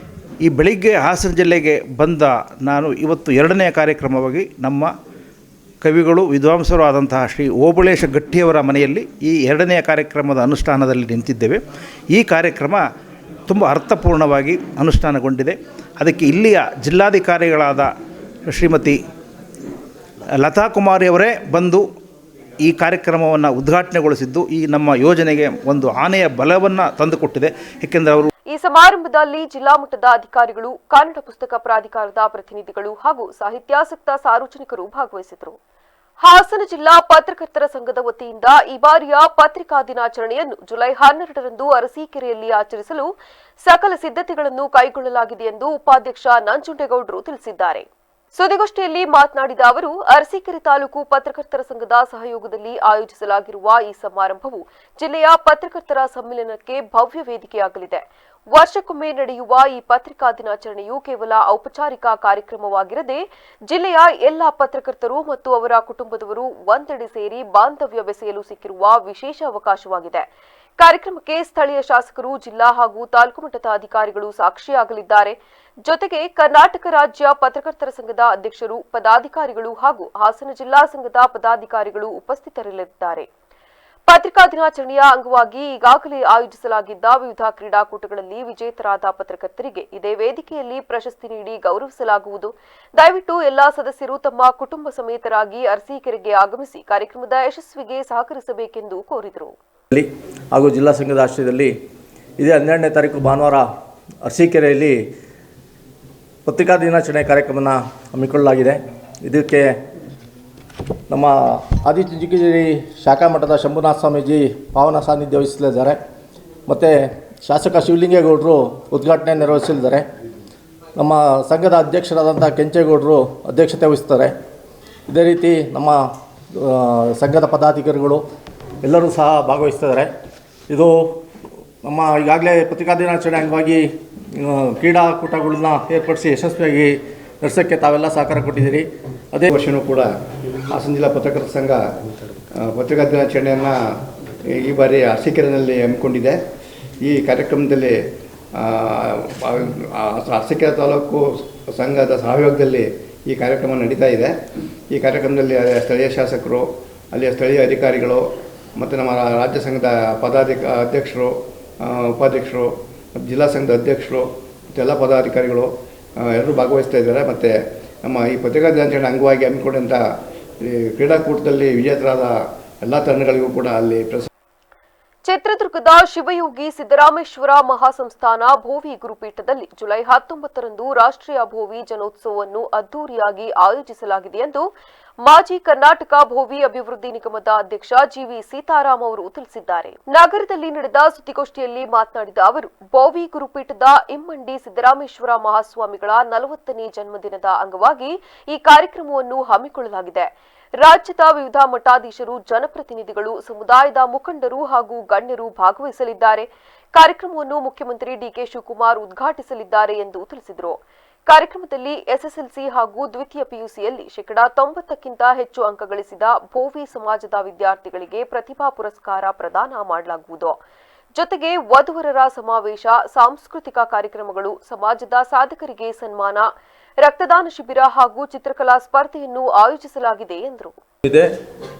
ಈ ಬೆಳಿಗ್ಗೆ ಹಾಸನ ಜಿಲ್ಲೆಗೆ ಬಂದ ನಾನು ಇವತ್ತು 2ನೇ ಕಾರ್ಯಕ್ರಮವಾಗಿ ನಮ್ಮ ಕವಿಗಳು ವಿದ್ವಾಂಸರು ಆದಂತಹ ಶ್ರೀ ಓಬಳೇಶ ಗಟ್ಟಿಯವರ ಮನೆಯಲ್ಲಿ ಈ 2ನೇ ಕಾರ್ಯಕ್ರಮದ ಅನುಷ್ಠಾನದಲ್ಲಿ ನಿಂತಿದ್ದೇವೆ. ಈ ಕಾರ್ಯಕ್ರಮ ತುಂಬ ಅರ್ಥಪೂರ್ಣವಾಗಿ ಅನುಷ್ಠಾನಗೊಂಡಿದೆ. ಅದಕ್ಕೆ ಇಲ್ಲಿಯ ಜಿಲ್ಲಾಧಿಕಾರಿಗಳಾದ ಶ್ರೀಮತಿ ಲತಾ ಕುಮಾರಿಯವರೇ ಬಂದು ಈ ಕಾರ್ಯಕ್ರಮವನ್ನು ಉದ್ಘಾಟನೆಗೊಳಿಸಿದ್ದು ಈ ನಮ್ಮ ಯೋಜನೆಗೆ ಒಂದು ಆನೆಯ ಬಲವನ್ನು ತಂದುಕೊಟ್ಟಿದೆ. ಏಕೆಂದರೆ ಅವರು ಈ ಸಮಾರಂಭದಲ್ಲಿ ಜಿಲ್ಲಾ ಮಟ್ಟದ ಅಧಿಕಾರಿಗಳು, ಕನ್ನಡ ಪುಸ್ತಕ ಪ್ರಾಧಿಕಾರದ ಪ್ರತಿನಿಧಿಗಳು ಹಾಗೂ ಸಾಹಿತ್ಯಾಸಕ್ತ ಸಾರ್ವಜನಿಕರು ಭಾಗವಹಿಸಿದರು. ಹಾಸನ ಜಿಲ್ಲಾ ಪತ್ರಕರ್ತರ ಸಂಘದ ವತಿಯಿಂದ ಈ ಬಾರಿಯ ಪತ್ರಿಕಾ ದಿನಾಚರಣೆಯನ್ನು ಜುಲೈ 12ರಂದು ಅರಸೀಕೆರೆಯಲ್ಲಿ ಆಚರಿಸಲು ಸಕಲ ಸಿದ್ಧತೆಗಳನ್ನು ಕೈಗೊಳ್ಳಲಾಗಿದೆ ಎಂದು ಉಪಾಧ್ಯಕ್ಷ ನಂಜುಂಡೇಗೌಡರು ತಿಳಿಸಿದ್ದಾರೆ. ಸುದ್ದಿಗೋಷ್ಠಿಯಲ್ಲಿ ಮಾತನಾಡಿದ ಅವರು, ಅರಸೀಕೆರೆ ತಾಲೂಕು ಪತ್ರಕರ್ತರ ಸಂಘದ ಸಹಯೋಗದಲ್ಲಿ ಆಯೋಜಿಸಲಾಗಿರುವ ಈ ಸಮಾರಂಭವು ಜಿಲ್ಲೆಯ ಪತ್ರಕರ್ತರ ಸಮ್ಮೇಳನಕ್ಕೆ ಭವ್ಯ ವೇದಿಕೆಯಾಗಲಿದೆ. ವರ್ಷಕ್ಕೊಮ್ಮೆ ನಡೆಯುವ ಈ ಪತ್ರಿಕಾ ದಿನಾಚರಣೆಯು ಕೇವಲ ಔಪಚಾರಿಕ ಕಾರ್ಯಕ್ರಮವಾಗಿರದೆ ಜಿಲ್ಲೆಯ ಎಲ್ಲ ಪತ್ರಕರ್ತರು ಮತ್ತು ಅವರ ಕುಟುಂಬದವರು ಒಂದೆಡೆ ಸೇರಿ ಬಾಂಧವ್ಯ ಬೆಸೆಯಲು ಸಿಕ್ಕಿರುವ ವಿಶೇಷ ಅವಕಾಶವಾಗಿದೆ. ಕಾರ್ಯಕ್ರಮಕ್ಕೆ ಸ್ಥಳೀಯ ಶಾಸಕರು, ಜಿಲ್ಲಾ ಹಾಗೂ ತಾಲೂಕು ಮಟ್ಟದ ಅಧಿಕಾರಿಗಳು ಸಾಕ್ಷಿಯಾಗಲಿದ್ದಾರೆ. ಜೊತೆಗೆ ಕರ್ನಾಟಕ ರಾಜ್ಯ ಪತ್ರಕರ್ತರ ಸಂಘದ ಅಧ್ಯಕ್ಷರು, ಪದಾಧಿಕಾರಿಗಳು ಹಾಗೂ ಹಾಸನ ಜಿಲ್ಲಾ ಸಂಘದ ಪದಾಧಿಕಾರಿಗಳು ಉಪಸ್ಥಿತರಿರಲಿದ್ದಾರೆ. ಪತ್ರಿಕಾ ದಿನಾಚರಣೆಯ ಅಂಗವಾಗಿ ಈಗಾಗಲೇ ಆಯೋಜಿಸಲಾಗಿದ್ದ ವಿವಿಧ ಕ್ರೀಡಾಕೂಟಗಳಲ್ಲಿ ವಿಜೇತರಾದ ಪತ್ರಕರ್ತರಿಗೆ ಇದೇ ವೇದಿಕೆಯಲ್ಲಿ ಪ್ರಶಸ್ತಿ ನೀಡಿ ಗೌರವಿಸಲಾಗುವುದು. ದಯವಿಟ್ಟು ಎಲ್ಲಾ ಸದಸ್ಯರು ತಮ್ಮ ಕುಟುಂಬ ಸಮೇತರಾಗಿ ಅರಸೀಕೆರೆಗೆ ಆಗಮಿಸಿ ಕಾರ್ಯಕ್ರಮದ ಯಶಸ್ವಿಗೆ ಸಹಕರಿಸಬೇಕೆಂದು ಕೋರಿದರು. ಹಾಗೂ ಜಿಲ್ಲಾ ಸಂಘದ ಆಶ್ರಯದಲ್ಲಿ ಇದೇ 12ನೇ ತಾರೀಕು ಭಾನುವಾರ ಅರಸೀಕೆರೆಯಲ್ಲಿ ಪತ್ರಿಕಾ ದಿನಾಚರಣೆ ಕಾರ್ಯಕ್ರಮವನ್ನು ಹಮ್ಮಿಕೊಳ್ಳಲಾಗಿದೆ. ಇದಕ್ಕೆ ನಮ್ಮ ಆದಿಚುಂಚನಗಿರಿ ಶಾಖಾ ಮಠದ ಶಂಭುನಾಥ ಸ್ವಾಮೀಜಿ ಪಾವನ ಸಾನ್ನಿಧ್ಯ ವಹಿಸಲಿದ್ದಾರೆ. ಮತ್ತು ಶಾಸಕ ಶಿವಲಿಂಗೇಗೌಡರು ಉದ್ಘಾಟನೆ ನೆರವೇರಿಸಲಿದ್ದಾರೆ. ನಮ್ಮ ಸಂಘದ ಅಧ್ಯಕ್ಷರಾದಂಥ ಕೆಂಚೇಗೌಡರು ಅಧ್ಯಕ್ಷತೆ ವಹಿಸ್ತಾರೆ. ಇದೇ ರೀತಿ ನಮ್ಮ ಸಂಘದ ಪದಾಧಿಕಾರಿಗಳು ಎಲ್ಲರೂ ಸಹ ಭಾಗವಹಿಸ್ತಿದ್ದಾರೆ. ಇದು ನಮ್ಮ ಈಗಾಗಲೇ ಪತ್ರಿಕಾ ದಿನಾಚರಣೆ ಅಂಗವಾಗಿ ಕ್ರೀಡಾಕೂಟಗಳನ್ನ ಏರ್ಪಡಿಸಿ ಯಶಸ್ವಿಯಾಗಿ ನಡೆಸೋಕ್ಕೆ ತಾವೆಲ್ಲ ಸಹಕಾರ ಕೊಟ್ಟಿದ್ದೀರಿ. ಅದೇ ವರ್ಷವೂ ಕೂಡ ಹಾಸನ ಜಿಲ್ಲಾ ಪತ್ರಕರ್ತರ ಸಂಘ ಪತ್ರಿಕಾ ದಿನಾಚರಣೆಯನ್ನು ಈ ಬಾರಿ ಅರಸೀಕೆರೆಯಲ್ಲಿ ಹಮ್ಮಿಕೊಂಡಿದೆ. ಈ ಕಾರ್ಯಕ್ರಮದಲ್ಲಿ ಅರಸೀಕೆರೆ ತಾಲೂಕು ಸಂಘದ ಸಹಯೋಗದಲ್ಲಿ ಈ ಕಾರ್ಯಕ್ರಮ ನಡೀತಾ ಇದೆ. ಈ ಕಾರ್ಯಕ್ರಮದಲ್ಲಿ ಸ್ಥಳೀಯ ಶಾಸಕರು, ಅಲ್ಲಿಯ ಸ್ಥಳೀಯ ಅಧಿಕಾರಿಗಳು ಮತ್ತು ನಮ್ಮ ರಾಜ್ಯ ಸಂಘದ ಅಧ್ಯಕ್ಷರು, ಉಪಾಧ್ಯಕ್ಷರು, ಜಿಲ್ಲಾ ಸಂಘದ ಅಧ್ಯಕ್ಷರು ಮತ್ತು ಎಲ್ಲ ಪದಾಧಿಕಾರಿಗಳು ಎಲ್ಲರೂ ಭಾಗವಹಿಸ್ತಾ ಇದ್ದಾರೆ. ಮತ್ತು ನಮ್ಮ ಈ ಪತ್ರಿಕಾ ದಿನಾಚರಣೆ ಅಂಗವಾಗಿ ಹಮ್ಮಿಕೊಂಡಂಥ ಈ ಕ್ರೀಡಾಕೂಟದಲ್ಲಿ ವಿಜೇತರಾದ ಎಲ್ಲ ತಂಡಗಳಿಗೂ ಕೂಡ ಅಲ್ಲಿ ಚಿತ್ರದುರ್ಗದ ಶಿವಯೋಗಿ ಸಿದ್ದರಾಮೇಶ್ವರ ಮಹಾಸಂಸ್ಥಾನ ಭೋವಿ ಗುರುಪೀಠದಲ್ಲಿ ಜುಲೈ 19ರಂದು ರಾಷ್ಟ್ರೀಯ ಭೋವಿ ಜನೋತ್ಸವವನ್ನು ಅದ್ದೂರಿಯಾಗಿ ಆಯೋಜಿಸಲಾಗಿದೆ ಎಂದು ಮಾಜಿ ಕರ್ನಾಟಕ ಭೋವಿ ಅಭಿವೃದ್ಧಿ ನಿಗಮದ ಅಧ್ಯಕ್ಷ ಜಿವಿ ಸೀತಾರಾಮ್ ಅವರು ತಿಳಿಸಿದ್ದಾರೆ. ನಗರದಲ್ಲಿ ನಡೆದ ಸುದ್ದಿಗೋಷ್ಠಿಯಲ್ಲಿ ಮಾತನಾಡಿದ ಅವರು, ಭೋವಿ ಗುರುಪೀಠದ ಇಮ್ಮಂಡಿ ಸಿದ್ದರಾಮೇಶ್ವರ ಮಹಾಸ್ವಾಮಿಗಳ 40ನೇ ಜನ್ಮದಿನದ ಅಂಗವಾಗಿ ಈ ಕಾರ್ಯಕ್ರಮವನ್ನು ಹಮ್ಮಿಕೊಳ್ಳಲಾಗಿದೆ. ರಾಜ್ಯದ ವಿವಿಧ ಮಠಾಧೀಶರು, ಜನಪ್ರತಿನಿಧಿಗಳು, ಸಮುದಾಯದ ಮುಖಂಡರು ಹಾಗೂ ಗಣ್ಯರು ಭಾಗವಹಿಸಲಿದ್ದಾರೆ. ಕಾರ್ಯಕ್ರಮವನ್ನು ಮುಖ್ಯಮಂತ್ರಿ ಡಿಕೆ ಶಿವಕುಮಾರ್ ಉದ್ಘಾಟಿಸಲಿದ್ದಾರೆ ಎಂದು ತಿಳಿಸಿದರು. ಕಾರ್ಯಕ್ರಮದಲ್ಲಿ ಎಸ್ಎಸ್ಎಲ್ಸಿ ಹಾಗೂ ದ್ವಿತೀಯ ಪಿಯುಸಿಯಲ್ಲಿ 90%ಕ್ಕಿಂತ ಹೆಚ್ಚು ಅಂಕ ಗಳಿಸಿದ ಭೋವಿ ಸಮಾಜದ ವಿದ್ಯಾರ್ಥಿಗಳಿಗೆ ಪ್ರತಿಭಾ ಪುರಸ್ಕಾರ ಪ್ರದಾನ ಮಾಡಲಾಗುವುದು. ಜೊತೆಗೆ ವಧುವರರ ಸಮಾವೇಶ, ಸಾಂಸ್ಕೃತಿಕ ಕಾರ್ಯಕ್ರಮಗಳು, ಸಮಾಜದ ಸಾಧಕರಿಗೆ ಸನ್ಮಾನ, ರಕ್ತದಾನ ಶಿಬಿರ ಹಾಗೂ ಚಿತ್ರಕಲಾ ಸ್ಪರ್ಧೆಯನ್ನು ಆಯೋಜಿಸಲಾಗಿದೆ ಎಂದರು.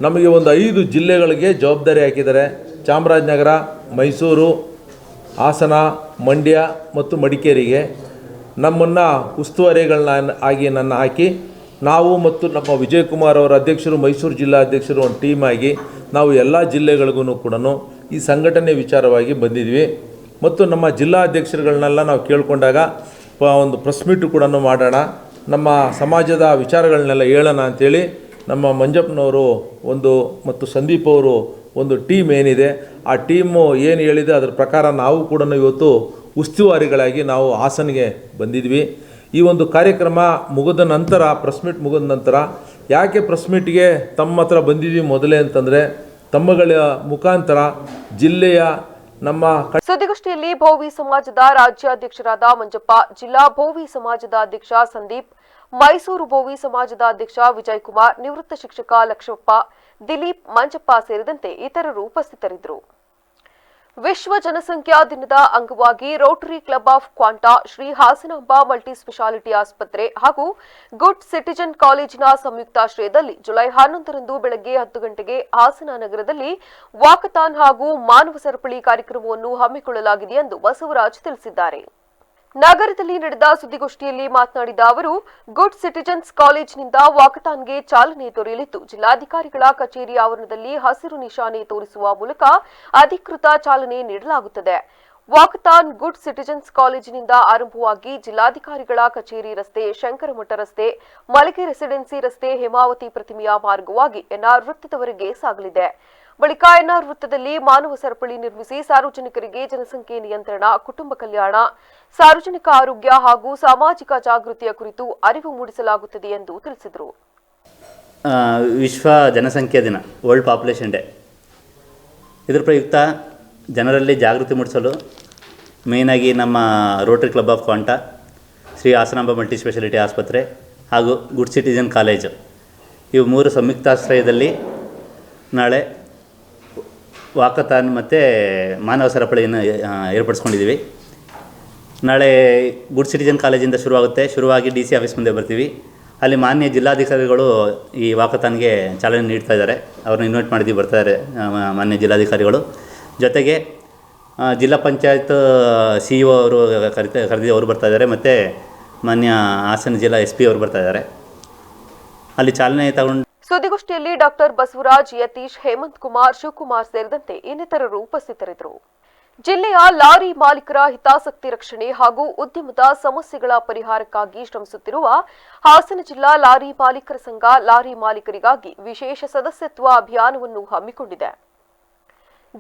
ನಮಗೆ ಒಂದು 5 ಜಿಲ್ಲೆಗಳಿಗೆ ಜವಾಬ್ದಾರಿ ಹಾಕಿದ್ದಾರೆ. ಚಾಮರಾಜನಗರ, ಮೈಸೂರು, ಹಾಸನ, ಮಂಡ್ಯ ಮತ್ತು ಮಡಿಕೇರಿಗೆ ನಮ್ಮನ್ನು ಉಸ್ತುವಾರಿಗಳನ್ನ ನನ್ನ ಹಾಕಿ ನಾವು ಮತ್ತು ನಮ್ಮ ವಿಜಯಕುಮಾರ್ ಅವರ ಅಧ್ಯಕ್ಷರು, ಮೈಸೂರು ಜಿಲ್ಲಾ ಅಧ್ಯಕ್ಷರು ಒಂದು ಟೀಮ್ ಆಗಿ ನಾವು ಎಲ್ಲ ಜಿಲ್ಲೆಗಳಿಗೂ ಕೂಡ ಈ ಸಂಘಟನೆ ವಿಚಾರವಾಗಿ ಬಂದಿದ್ವಿ. ಮತ್ತು ನಮ್ಮ ಜಿಲ್ಲಾ ಅಧ್ಯಕ್ಷರುಗಳನ್ನೆಲ್ಲ ನಾವು ಕೇಳಿಕೊಂಡಾಗ ಒಂದು ಪ್ರೆಸ್ ಮೀಟು ಕೂಡ ಮಾಡೋಣ, ನಮ್ಮ ಸಮಾಜದ ವಿಚಾರಗಳನ್ನೆಲ್ಲ ಹೇಳೋಣ ಅಂಥೇಳಿ ನಮ್ಮ ಮಂಜಪ್ಪನವರು ಮತ್ತು ಸಂದೀಪ್ ಅವರು ಒಂದು ಟೀಮ್ ಏನಿದೆ ಆ ಟೀಮು ಏನು ಹೇಳಿದೆ ಅದರ ಪ್ರಕಾರ ನಾವು ಕೂಡ ಇವತ್ತು ಉಸ್ತುವಾರಿಗಳಾಗಿ ನಾವು ಹಾಸನಿಗೆ ಬಂದಿದ್ವಿ. ಈ ಒಂದು ಕಾರ್ಯಕ್ರಮ ಮುಗಿದ ನಂತರ, ಪ್ರೆಸ್ ಮೀಟ್ ಮುಗಿದ ನಂತರ, ಯಾಕೆ ಪ್ರೆಸ್ ಮೀಟ್ಗೆ ತಮ್ಮ ಹತ್ರ ಬಂದಿದ್ವಿ ಮೊದಲೇ ಅಂತಂದರೆ, ತಮ್ಮಗಳ ಮುಖಾಂತರ ಜಿಲ್ಲೆಯ ನಮ್ಮ ಸುದ್ದಿಗೋಷ್ಠಿಯಲ್ಲಿ ಭೋವಿ ಸಮಾಜದ ರಾಜ್ಯಾಧ್ಯಕ್ಷರಾದ ಮಂಜಪ್ಪ, ಜಿಲ್ಲಾ ಭೋವಿ ಸಮಾಜದ ಅಧ್ಯಕ್ಷ ಸಂದೀಪ್, ಮೈಸೂರು ಭೋವಿ ಸಮಾಜದ ಅಧ್ಯಕ್ಷ ವಿಜಯಕುಮಾರ್, ನಿವೃತ್ತ ಶಿಕ್ಷಕ ಲಕ್ಷ್ಮಪ್ಪ, ದಿಲೀಪ್, ಮಂಜಪ್ಪ ಸೇರಿದಂತೆ ಇತರರು ಉಪಸ್ಥಿತರಿದ್ದರು. ವಿಶ್ವ ಜನಸಂಖ್ಯಾ ದಿನದ ಅಂಗವಾಗಿ Rotary club of quanta, Shri Hasanamba multi speciality ಆಸ್ಪತ್ರೆ ಹಾಗೂ ಗುಡ್ ಸಿಟಿಜನ್ ಕಾಲೇಜಿನ ಸಂಯುಕ್ತಾಶ್ರಯದಲ್ಲಿ ಜುಲೈ 11ರಂದು ಬೆಳಗ್ಗೆ 10 ಗಂಟೆಗೆ ಹಾಸನ ನಗರದಲ್ಲಿ ವಾಕಥಾನ್ ಹಾಗೂ ಮಾನವ ಸರಪಳಿ ಕಾರ್ಯಕ್ರಮವನ್ನು ಹಮ್ಮಿಕೊಳ್ಳಲಾಗಿದೆ ಎಂದು ಬಸವರಾಜ್ ತಿಳಿಸಿದ್ದಾರೆ. ನಗರದಲ್ಲಿ ನಡೆದ ಸುದ್ದಿಗೋಷ್ಠಿಯಲ್ಲಿ ಮಾತನಾಡಿದ ಅವರು, ಗುಡ್ ಸಿಟಿಜನ್ಸ್ ಕಾಲೇಜಿನಿಂದ ವಾಕಥಾನ್ಗೆ ಚಾಲನೆ ದೊರೆಯಲಿದ್ದು, ಜಿಲ್ಲಾಧಿಕಾರಿಗಳ ಕಚೇರಿ ಆವರಣದಲ್ಲಿ ಹಸಿರು ನಿಶಾನೆ ತೋರಿಸುವ ಮೂಲಕ ಅಧಿಕೃತ ಚಾಲನೆ ನೀಡಲಾಗುತ್ತದೆ. ವಾಕಥಾನ್ ಗುಡ್ ಸಿಟಿಜನ್ಸ್ ಕಾಲೇಜಿನಿಂದ ಆರಂಭವಾಗಿ ಜಿಲ್ಲಾಧಿಕಾರಿಗಳ ಕಚೇರಿ ರಸ್ತೆ, ಶಂಕರಮಠ ರಸ್ತೆ, ಮಲಗಿ ರೆಸಿಡೆನ್ಸಿ ರಸ್ತೆ, ಹೇಮಾವತಿ ಪ್ರತಿಮೆಯ ಮಾರ್ಗವಾಗಿ ಎನ್ಆರ್ ವೃತ್ತದವರೆಗೆ ಸಾಗಲಿದೆ. ಬಳಿಕ ಎನ್ಆರ್ ವೃತ್ತದಲ್ಲಿ ಮಾನವ ಸರಪಳಿ ನಿರ್ಮಿಸಿ ಸಾರ್ವಜನಿಕರಿಗೆ ಜನಸಂಖ್ಯೆ ನಿಯಂತ್ರಣ, ಕುಟುಂಬ ಕಲ್ಯಾಣ, ಸಾರ್ವಜನಿಕ ಆರೋಗ್ಯ ಹಾಗೂ ಸಾಮಾಜಿಕ ಜಾಗೃತಿಯ ಕುರಿತು ಅರಿವು ಮೂಡಿಸಲಾಗುತ್ತದೆ ಎಂದು ತಿಳಿಸಿದರು. ವಿಶ್ವ ಜನಸಂಖ್ಯಾ ದಿನ, ವರ್ಲ್ಡ್ ಪಾಪ್ಯುಲೇಷನ್ ಡೇ, ಇದರ ಪ್ರಯುಕ್ತ ಜನರಲ್ಲಿ ಜಾಗೃತಿ ಮೂಡಿಸಲು ಮೇಯ್ನಾಗಿ ನಮ್ಮ Rotary club of quanta, Shri Hasanamba multi speciality ಆಸ್ಪತ್ರೆ ಹಾಗೂ ಗುಡ್ ಸಿಟಿಜನ್ ಕಾಲೇಜು ಇವು 3 ಸಂಯುಕ್ತಾಶ್ರಯದಲ್ಲಿ ನಾಳೆ ವಾಕಥಾನ್ ಮತ್ತು ಮಾನವ ಸರಪಳಿಯನ್ನು ಏರ್ಪಡಿಸ್ಕೊಂಡಿದ್ದೀವಿ. ನಾಳೆ ಗುಡ್ ಸಿಟಿಜನ್ ಕಾಲೇಜಿಂದ ಶುರುವಾಗಿ DC ಆಫೀಸ್ ಮುಂದೆ ಬರ್ತೀವಿ. ಅಲ್ಲಿ ಮಾನ್ಯ ಜಿಲ್ಲಾಧಿಕಾರಿಗಳು ಈ ವಾಕಥಾನ್ಗೆ ಚಾಲನೆ ನೀಡ್ತಾ ಇದ್ದಾರೆ. ಅವ್ರನ್ನ ಇನ್ವೈಟ್ ಮಾಡಿದ್ದೀವಿ, ಬರ್ತಾರೆ ಮಾನ್ಯ ಜಿಲ್ಲಾಧಿಕಾರಿಗಳು. ಜೊತೆಗೆ ಜಿಲ್ಲಾ ಪಂಚಾಯತ್ CEO ಅವರು ಕರೆದಿದ್ದು ಅವರು ಬರ್ತಾ ಇದ್ದಾರೆ, ಮತ್ತು ಮಾನ್ಯ ಹಾಸನ ಜಿಲ್ಲಾ SP ಅವರು ಬರ್ತಾ ಇದ್ದಾರೆ. ಅಲ್ಲಿ ಚಾಲನೆ ತಗೊಂಡು ಸುದ್ದಿಗೋಷ್ಠಿಯಲ್ಲಿ ಡಾಕ್ಟರ್ ಬಸವರಾಜ್, ಯತೀಶ್, ಹೇಮಂತ್ ಕುಮಾರ್, ಶಿವಕುಮಾರ್ ಸೇರಿದಂತೆ ಇನ್ನಿತರರು ಉಪಸ್ಥಿತರಿದ್ದರು. ಜಿಲ್ಲೆಯ ಲಾರಿ ಮಾಲೀಕರ ಹಿತಾಸಕ್ತಿ ರಕ್ಷಣೆ ಹಾಗೂ ಉದ್ಯಮದ ಸಮಸ್ಯೆಗಳ ಪರಿಹಾರಕ್ಕಾಗಿ ಶ್ರಮಿಸುತ್ತಿರುವ ಹಾಸನ ಜಿಲ್ಲಾ ಲಾರಿ ಮಾಲೀಕರ ಸಂಘ ಲಾರಿ ಮಾಲೀಕರಿಗಾಗಿ ವಿಶೇಷ ಸದಸ್ಯತ್ವ ಅಭಿಯಾನವನ್ನು ಹಮ್ಮಿಕೊಂಡಿದೆ.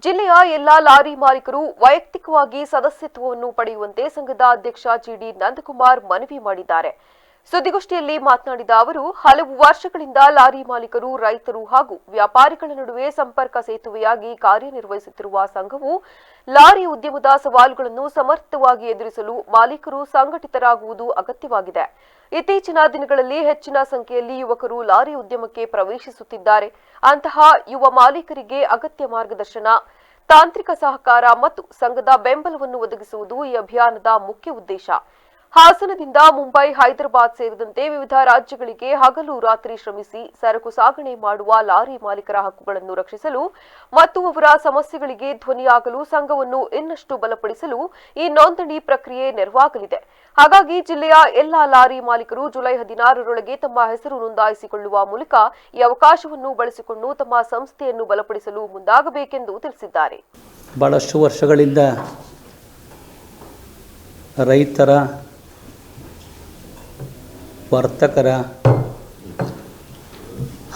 ಜಿಲ್ಲೆಯ ಎಲ್ಲಾ ಲಾರಿ ಮಾಲೀಕರು ವೈಯಕ್ತಿಕವಾಗಿ ಸದಸ್ಯತ್ವವನ್ನು ಪಡೆಯುವಂತೆ ಸಂಘದ ಅಧ್ಯಕ್ಷ ಜಿಡಿ ನಂದಕುಮಾರ್ ಮನವಿ ಮಾಡಿದ್ದಾರೆ. ಸುದ್ದಿಗೋಷ್ಠಿಯಲ್ಲಿ ಮಾತನಾಡಿದ ಅವರು, ಹಲವು ವರ್ಷಗಳಿಂದ ಲಾರಿ ಮಾಲೀಕರು, ರೈತರು ಹಾಗೂ ವ್ಯಾಪಾರಿಗಳ ನಡುವೆ ಸಂಪರ್ಕ ಸೇತುವೆಯಾಗಿ ಕಾರ್ಯನಿರ್ವಹಿಸುತ್ತಿರುವ ಸಂಘವು ಲಾರಿ ಉದ್ಯಮದ ಸವಾಲುಗಳನ್ನು ಸಮರ್ಥವಾಗಿ ಎದುರಿಸಲು ಮಾಲೀಕರು ಸಂಘಟಿತರಾಗುವುದು ಅಗತ್ಯವಾಗಿದೆ. ಇತ್ತೀಚಿನ ದಿನಗಳಲ್ಲಿ ಹೆಚ್ಚಿನ ಸಂಖ್ಯೆಯಲ್ಲಿ ಯುವಕರು ಲಾರಿ ಉದ್ಯಮಕ್ಕೆ ಪ್ರವೇಶಿಸುತ್ತಿದ್ದಾರೆ. ಅಂತಹ ಯುವ ಮಾಲೀಕರಿಗೆ ಅಗತ್ಯ ಮಾರ್ಗದರ್ಶನ, ತಾಂತ್ರಿಕ ಸಹಕಾರ ಮತ್ತು ಸಂಘದ ಬೆಂಬಲವನ್ನು ಒದಗಿಸುವುದು ಈ ಅಭಿಯಾನದ ಮುಖ್ಯ ಉದ್ದೇಶ. ಹಾಸನದಿಂದ ಮುಂಬೈ, ಹೈದರಾಬಾದ್ ಸೇರಿದಂತೆ ವಿವಿಧ ರಾಜ್ಯಗಳಿಗೆ ಹಗಲು ರಾತ್ರಿ ಶ್ರಮಿಸಿ ಸರಕು ಸಾಗಣೆ ಮಾಡುವ ಲಾರಿ ಮಾಲೀಕರ ಹಕ್ಕುಗಳನ್ನು ರಕ್ಷಿಸಲು ಮತ್ತು ಅವರ ಸಮಸ್ಯೆಗಳಿಗೆ ಧ್ವನಿಯಾಗಲು ಸಂಘವನ್ನು ಇನ್ನಷ್ಟು ಬಲಪಡಿಸಲು ಈ ನೋಂದಣಿ ಪ್ರಕ್ರಿಯೆ ನೆರವಾಗಲಿದೆ. ಹಾಗಾಗಿ ಜಿಲ್ಲೆಯ ಎಲ್ಲಾ ಲಾರಿ ಮಾಲೀಕರು ಜುಲೈ 16ರೊಳಗೆ ತಮ್ಮ ಹೆಸರು ನೋಂದಾಯಿಸಿಕೊಳ್ಳುವ ಮೂಲಕ ಈ ಅವಕಾಶವನ್ನು ಬಳಸಿಕೊಂಡು ತಮ್ಮ ಸಂಸ್ಥೆಯನ್ನು ಬಲಪಡಿಸಲು ಮುಂದಾಗಬೇಕೆಂದು ತಿಳಿಸಿದ್ದಾರೆ. ಬಹಳಷ್ಟು ವರ್ಷಗಳಿಂದ ರೈತರ, ವರ್ತಕರ,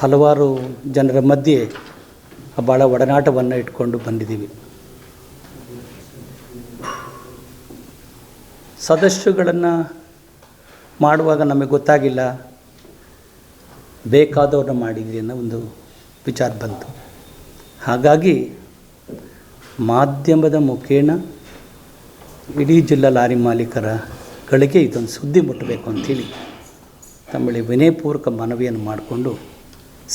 ಹಲವಾರು ಜನರ ಮಧ್ಯೆ ಭಾಳ ಒಡನಾಟವನ್ನು ಇಟ್ಕೊಂಡು ಬಂದಿದ್ದೀವಿ. ಸದಸ್ಯರುಗಳನ್ನು ಮಾಡುವಾಗ ನಮಗೆ ಗೊತ್ತಾಗಿಲ್ಲ, ಬೇಕಾದವ್ರನ್ನ ಮಾಡಿದ್ವಿ ಅನ್ನೋ ಒಂದು ವಿಚಾರ ಬಂತು. ಹಾಗಾಗಿ ಮಾಧ್ಯಮದ ಮುಖೇನ ಇಡೀ ಜಿಲ್ಲಾ ಲಾರಿ ಮಾಲೀಕರಗಳಿಗೆ ಇದೊಂದು ಸುದ್ದಿ ಮುಟ್ಟಬೇಕು ಅಂಥೇಳಿ ತಮ್ಮಲ್ಲಿ ವಿನಯಪೂರ್ವಕ ಮನವಿಯನ್ನು ಮಾಡಿಕೊಂಡು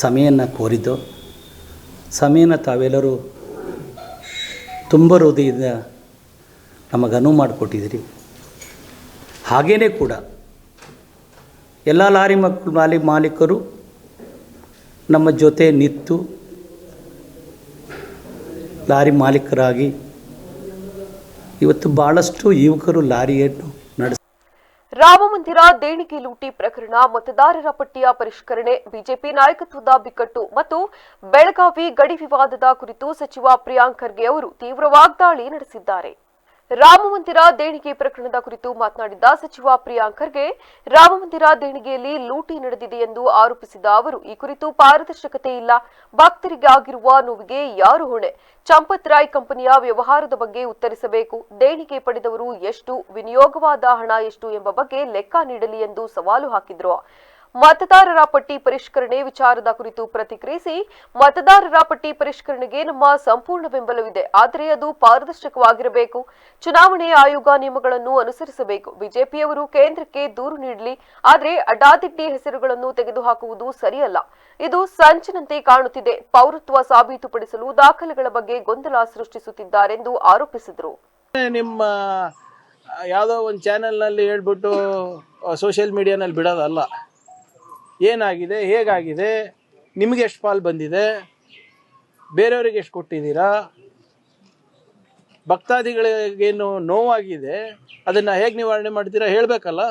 ಸಮಯವನ್ನು ಕೋರಿದ್ದು. ಸಮಯನ ತಾವೆಲ್ಲರೂ ತುಂಬ ಹೃದಯದಿಂದ ನಮಗೆ ಅನುವು ಮಾಡಿಕೊಟ್ಟಿದ್ದೀರಿ. ಹಾಗೇ ಕೂಡ ಎಲ್ಲ ಲಾರಿ ಮಾಲೀಕರು ನಮ್ಮ ಜೊತೆ ನಿಂತು ಲಾರಿ ಮಾಲೀಕರಾಗಿ ಇವತ್ತು ಭಾಳಷ್ಟು ಯುವಕರು ಲಾರಿಯನ್ನು ರಾಮಮಂದಿರ ದೇಣಿಗೆ ಲೂಟಿ ಪ್ರಕರಣ, ಮತದಾರರ ಪಟ್ಟಿಯ ಪರಿಷ್ಕರಣೆ, ಬಿಜೆಪಿ ನಾಯಕತ್ವದ ಬಿಕ್ಕಟ್ಟು ಮತ್ತು ಬೆಳಗಾವಿ ಗಡಿ ವಿವಾದದ ಕುರಿತು ಸಚಿವ ಪ್ರಿಯಾಂಕ್ ಖರ್ಗೆ ಅವರು ತೀವ್ರ ವಾಗ್ದಾಳಿ ನಡೆಸಿದ್ದಾರೆ. ರಾಮಮಂದಿರ ದೇಣಿಗೆ ಪ್ರಕರಣದ ಕುರಿತು ಮಾತನಾಡಿದ ಸಚಿವ ಪ್ರಿಯಾಂಕ್ ಖರ್ಗೆ, ರಾಮಮಂದಿರ ದೇಣಿಗೆಯಲ್ಲಿ ಲೂಟಿ ನಡೆದಿದೆ ಎಂದು ಆರೋಪಿಸಿದ ಅವರು, ಈ ಕುರಿತು ಪಾರದರ್ಶಕತೆ ಇಲ್ಲ, ಭಕ್ತರಿಗೆ ಆಗಿರುವ ನೋವಿಗೆ ಯಾರು ಹೊಣೆ, ಚಂಪತ್ ರಾಯ್ ಕಂಪನಿಯ ವ್ಯವಹಾರದ ಬಗ್ಗೆ ಉತ್ತರಿಸಬೇಕು, ದೇಣಿಗೆ ಪಡೆದವರು ಎಷ್ಟು, ವಿನಿಯೋಗವಾದ ಹಣ ಎಷ್ಟು ಎಂಬ ಬಗ್ಗೆ ಲೆಕ್ಕ ನೀಡಲಿ ಎಂದು ಸವಾಲು ಹಾಕಿದರು. ಮತದಾರರ ಪಟ್ಟಿ ಪರಿಷ್ಕರಣೆ ವಿಚಾರದ ಕುರಿತು ಪ್ರತಿಕ್ರಿಯಿಸಿ, ಮತದಾರರ ಪಟ್ಟಿ ಪರಿಷ್ಕರಣೆಗೆ ನಮ್ಮ ಸಂಪೂರ್ಣ ಬೆಂಬಲವಿದೆ, ಆದರೆ ಅದು ಪಾರದರ್ಶಕವಾಗಿರಬೇಕು, ಚುನಾವಣೆ ಆಯೋಗ ನಿಯಮಗಳನ್ನು ಅನುಸರಿಸಬೇಕು, ಬಿಜೆಪಿಯವರು ಕೇಂದ್ರಕ್ಕೆ ದೂರು ನೀಡಲಿ, ಆದರೆ ಅಡ್ಡಾದಿಡ್ಡಿ ಹೆಸರುಗಳನ್ನು ತೆಗೆದುಹಾಕುವುದು ಸರಿಯಲ್ಲ, ಇದು ಸಂಚಿನಂತೆ ಕಾಣುತ್ತಿದೆ, ಪೌರತ್ವ ಸಾಬೀತುಪಡಿಸಲು ದಾಖಲೆಗಳ ಬಗ್ಗೆ ಗೊಂದಲ ಸೃಷ್ಟಿಸುತ್ತಿದ್ದಾರೆಂದು ಆರೋಪಿಸಿದರು. ನಿಮ್ಮ ಯಾವುದೋ ಒಂದು ಚಾನೆಲ್ನಲ್ಲಿ ಹೇಳ್ಬಿಟ್ಟು ಸೋಷಿಯಲ್ ಮೀಡಿಯಾನಲ್ಲಿ ಬಿಡೋದಲ್ಲ, ಏನಾಗಿದೆ, ಹೇಗಾಗಿದೆ, ನಿಮಗೆ ಎಷ್ಟು ಪಾಲು ಬಂದಿದೆ, ಬೇರೆಯವರಿಗೆ ಎಷ್ಟು ಕೊಟ್ಟಿದ್ದೀರಾ, ಭಕ್ತಾದಿಗಳಿಗೇನು ನೋವಾಗಿದೆ ಅದನ್ನು ಹೇಗೆ ನಿವಾರಣೆ ಮಾಡ್ತೀರಾ ಹೇಳಬೇಕಲ್ಲ.